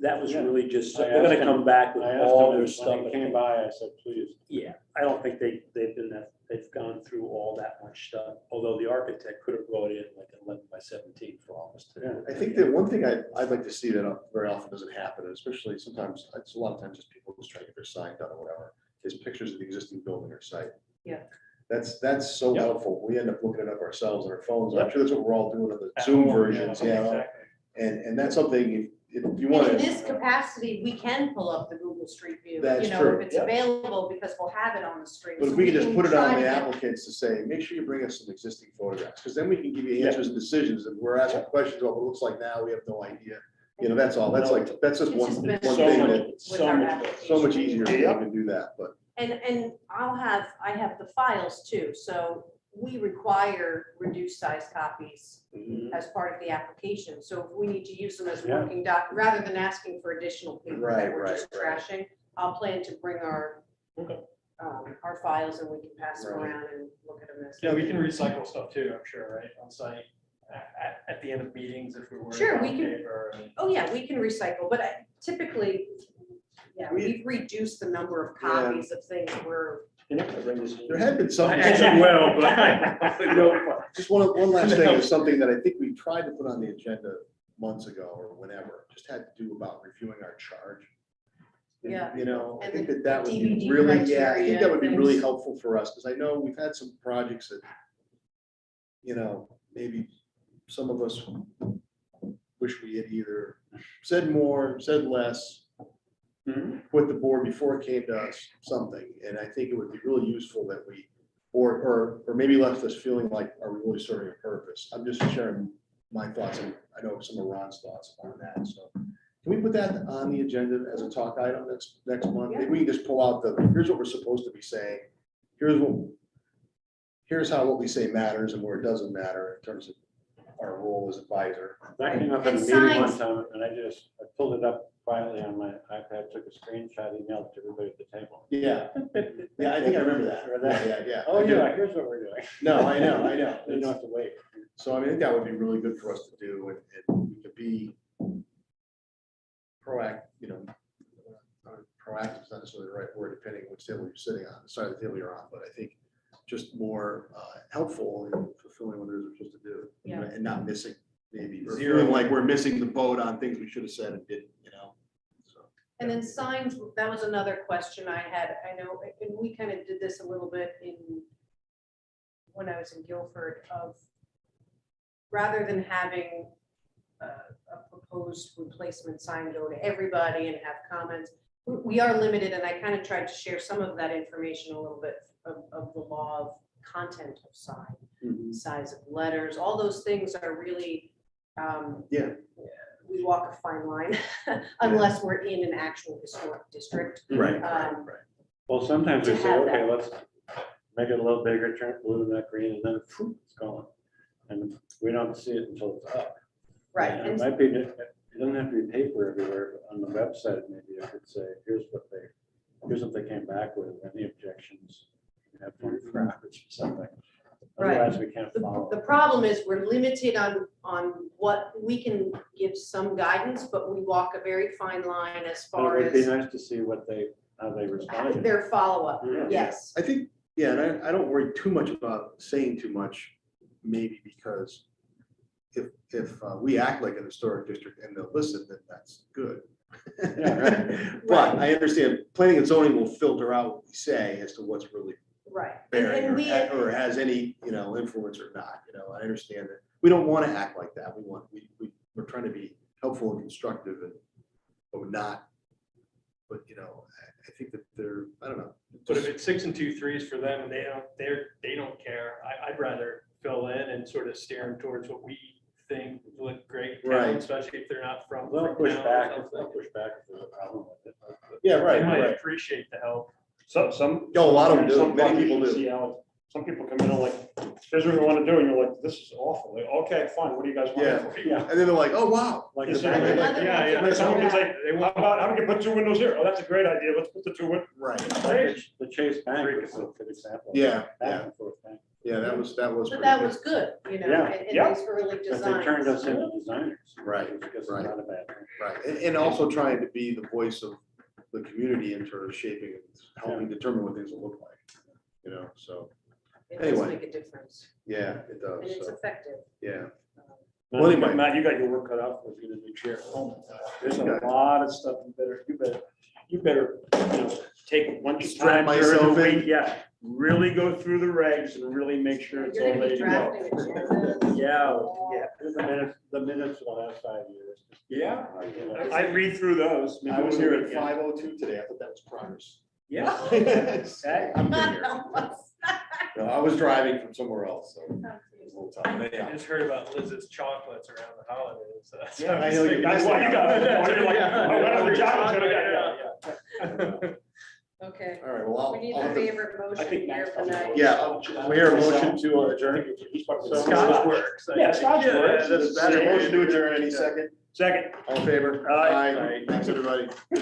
That was Yeah. really just, I they're gonna asked come him- back with I asked all him their when stuff. he came by, I said, please. Yeah, I don't think they've gone through all that much stuff, although the architect could have brought in like 11 by 17 for all of us to do. I think that one thing I'd like to see that very often doesn't happen, especially sometimes, it's a lot of times just people just try to get their sign done or whatever, is pictures of the existing building or site. Yeah. That's so Yeah. helpful. We end up looking it up ourselves on our phones. Yeah. I'm sure that's what we're all doing on the At Zoom home, versions, yeah. exactly. And that's something, if you And want in to. this capacity, we can pull up the Google Street View, That's you know, true, if it's yeah. available, because we'll have it on the screen. But So if we could just can put it try on to the get- applicants to say, make sure you bring us some existing photographs, because then we can give you Yeah. answers and decisions, and we're asking questions about what it looks like now, we have no idea. You know, that's all, that's like, that's just It's one just one been So thing much- that, with so our much- application. so much easier if we Yeah. can do that, but. And I have the files too, so we require reduced size copies as part of the application. So if we need to use them as Yeah. working doc, rather than asking for additional paper Right, that we're just right. trashing, I'll plan to bring our files and we can pass them Right. around and look at them as. Yeah, we can recycle stuff too, I'm sure, right, on site, at the end of meetings if we were. Sure, we on can- paper and- Oh, yeah, we can recycle, but typically, yeah, we've reduced the number of copies of things we're. There had been some. I actually will, but. Just one last thing, is something that I think we tried to put on the agenda months ago or whenever, just had to do about reviewing our charge. And, Yeah. you know, I And think the that would be DVD really, yeah, I think criteria that would be really things. helpful for us, because I know we've had some projects that, you know, maybe some of us wish we had either said more, said less, put the board before it came to us, something, and I think it would be really useful that we, or maybe left us feeling like, are we really serving a purpose? I'm just sharing my thoughts, and I know some of Ron's thoughts on that, so. Can we put that on the agenda as a talk item next month? Maybe we can just pull out here's what we're supposed to be saying, here's how what we say matters and where it doesn't matter in terms of our role as advisor. That came up in a And meeting one signs. time, and I pulled it up quietly on my iPad, took a screenshot, emailed it to everybody at the table. Yeah, yeah, I think I remember that. Remember that? Yeah. Oh, I do. yeah, here's what we're doing. No, I know. You don't have to wait. So I mean, I think that would be really good for us to do, and we could be proactive, proactive is not necessarily the right word, depending on which table you're sitting on, the side of the table you're on, but I think just more helpful in fulfilling what it is we're supposed to do. Yeah. And not missing, maybe, or Zero. feeling like we're missing the boat on things we should have said and didn't, so. And then signs, that was another question I had. I know, and we kind of did this a little bit when I was in Guilford, of rather than having a proposed replacement sign go to everybody and have comments, we are limited, and I kind of tried to share some of that information a little bit of the law of content of sign, size of letters, all those things are really, Yeah. we walk a fine line unless we're in an actual historic district. Right, Um, Well, sometimes we To say, have okay, that. let's make it a little bigger, turn it blue, not green, and then phew, it's gone. And we don't see it until it's up. Right, And it and might be, it doesn't have to be paper everywhere, but on the website, maybe I could say, here's what they Because if they came back with any objections, we have 24 hours or something. Right. Otherwise, we can't follow. The problem is we're limited on what we can give some guidance, but we walk a very fine line as But far it would be as nice to see how they responded. their follow-up. Yeah. Yes. I think, yeah, and I don't worry too much about saying too much, maybe because if we act like an historic district and they'll listen, then that's good. But I understand planning and zoning will filter out what we say as to what's really Right. bearing And we, or has any, influence or not, I understand that. We don't want to act like that. We're trying to be helpful and constructive but we're not, but, I think that I don't know. But if it's 6 2/3 for them and they don't care, I'd rather fill in and sort of steer them towards what we think would look great, in town, Right. especially if they're not from. They'll from push town or back, something. they'll push back if there's a problem with it. Yeah, They might appreciate the help. Some. Oh, a lot of them do. some Many people do. see how- Some people come in and like, here's what we want to do, and you're like, this is awful. Like, okay, fine, what do you guys want? Yeah. Yeah. And then they're like, oh, wow. Like, It's the- like- Yeah, yeah. like someone can say, how about, how do we put 2 windows here? Oh, that's a great idea. Let's put the 2 windows. Right. The Chase Bank is a good example. Yeah, Back yeah. and forth bank. Yeah, that was. but pretty that good. was good, Yeah, in yeah. these early But they turned us designs. into designers. Right, Because it's right. not a bad thing. Right, and also trying to be the voice of the community in sort of shaping and helping determine what things will look like, so, It does anyway. make a difference, yeah, it and does, it's so, effective. yeah. Matt, Well, you got- anyway. Matt, you got your work cut out for you, the new chair. There's a lot of stuff you better, take one Strap time during myself the in. week, yeah. Really go through the regs and really make sure it's all You're gonna ready be to go. drafting agendas. Yeah, The minutes will have 5 years. yeah. I read through those. I was here at 5:02 today, I thought that was progress. Yeah. Hey, I'm good here. Not almost. No, I was driving from somewhere else, so. it was a little tough. I just heard about Liz's chocolates around the holidays. So that's Yeah, what I was know you thinking. missed That's why you got it. You're like, I went on the chocolate, Yeah. Okay, All right, well, we need I'll a have to. favorite I motion think here Matt's for tonight. Yeah, we hear a motion to adjourn. Scotch works. I Yeah, think. Scotch works. That's Is there a better. motion to adjourn any second? Second. All in favor? Aye. Thanks, everybody.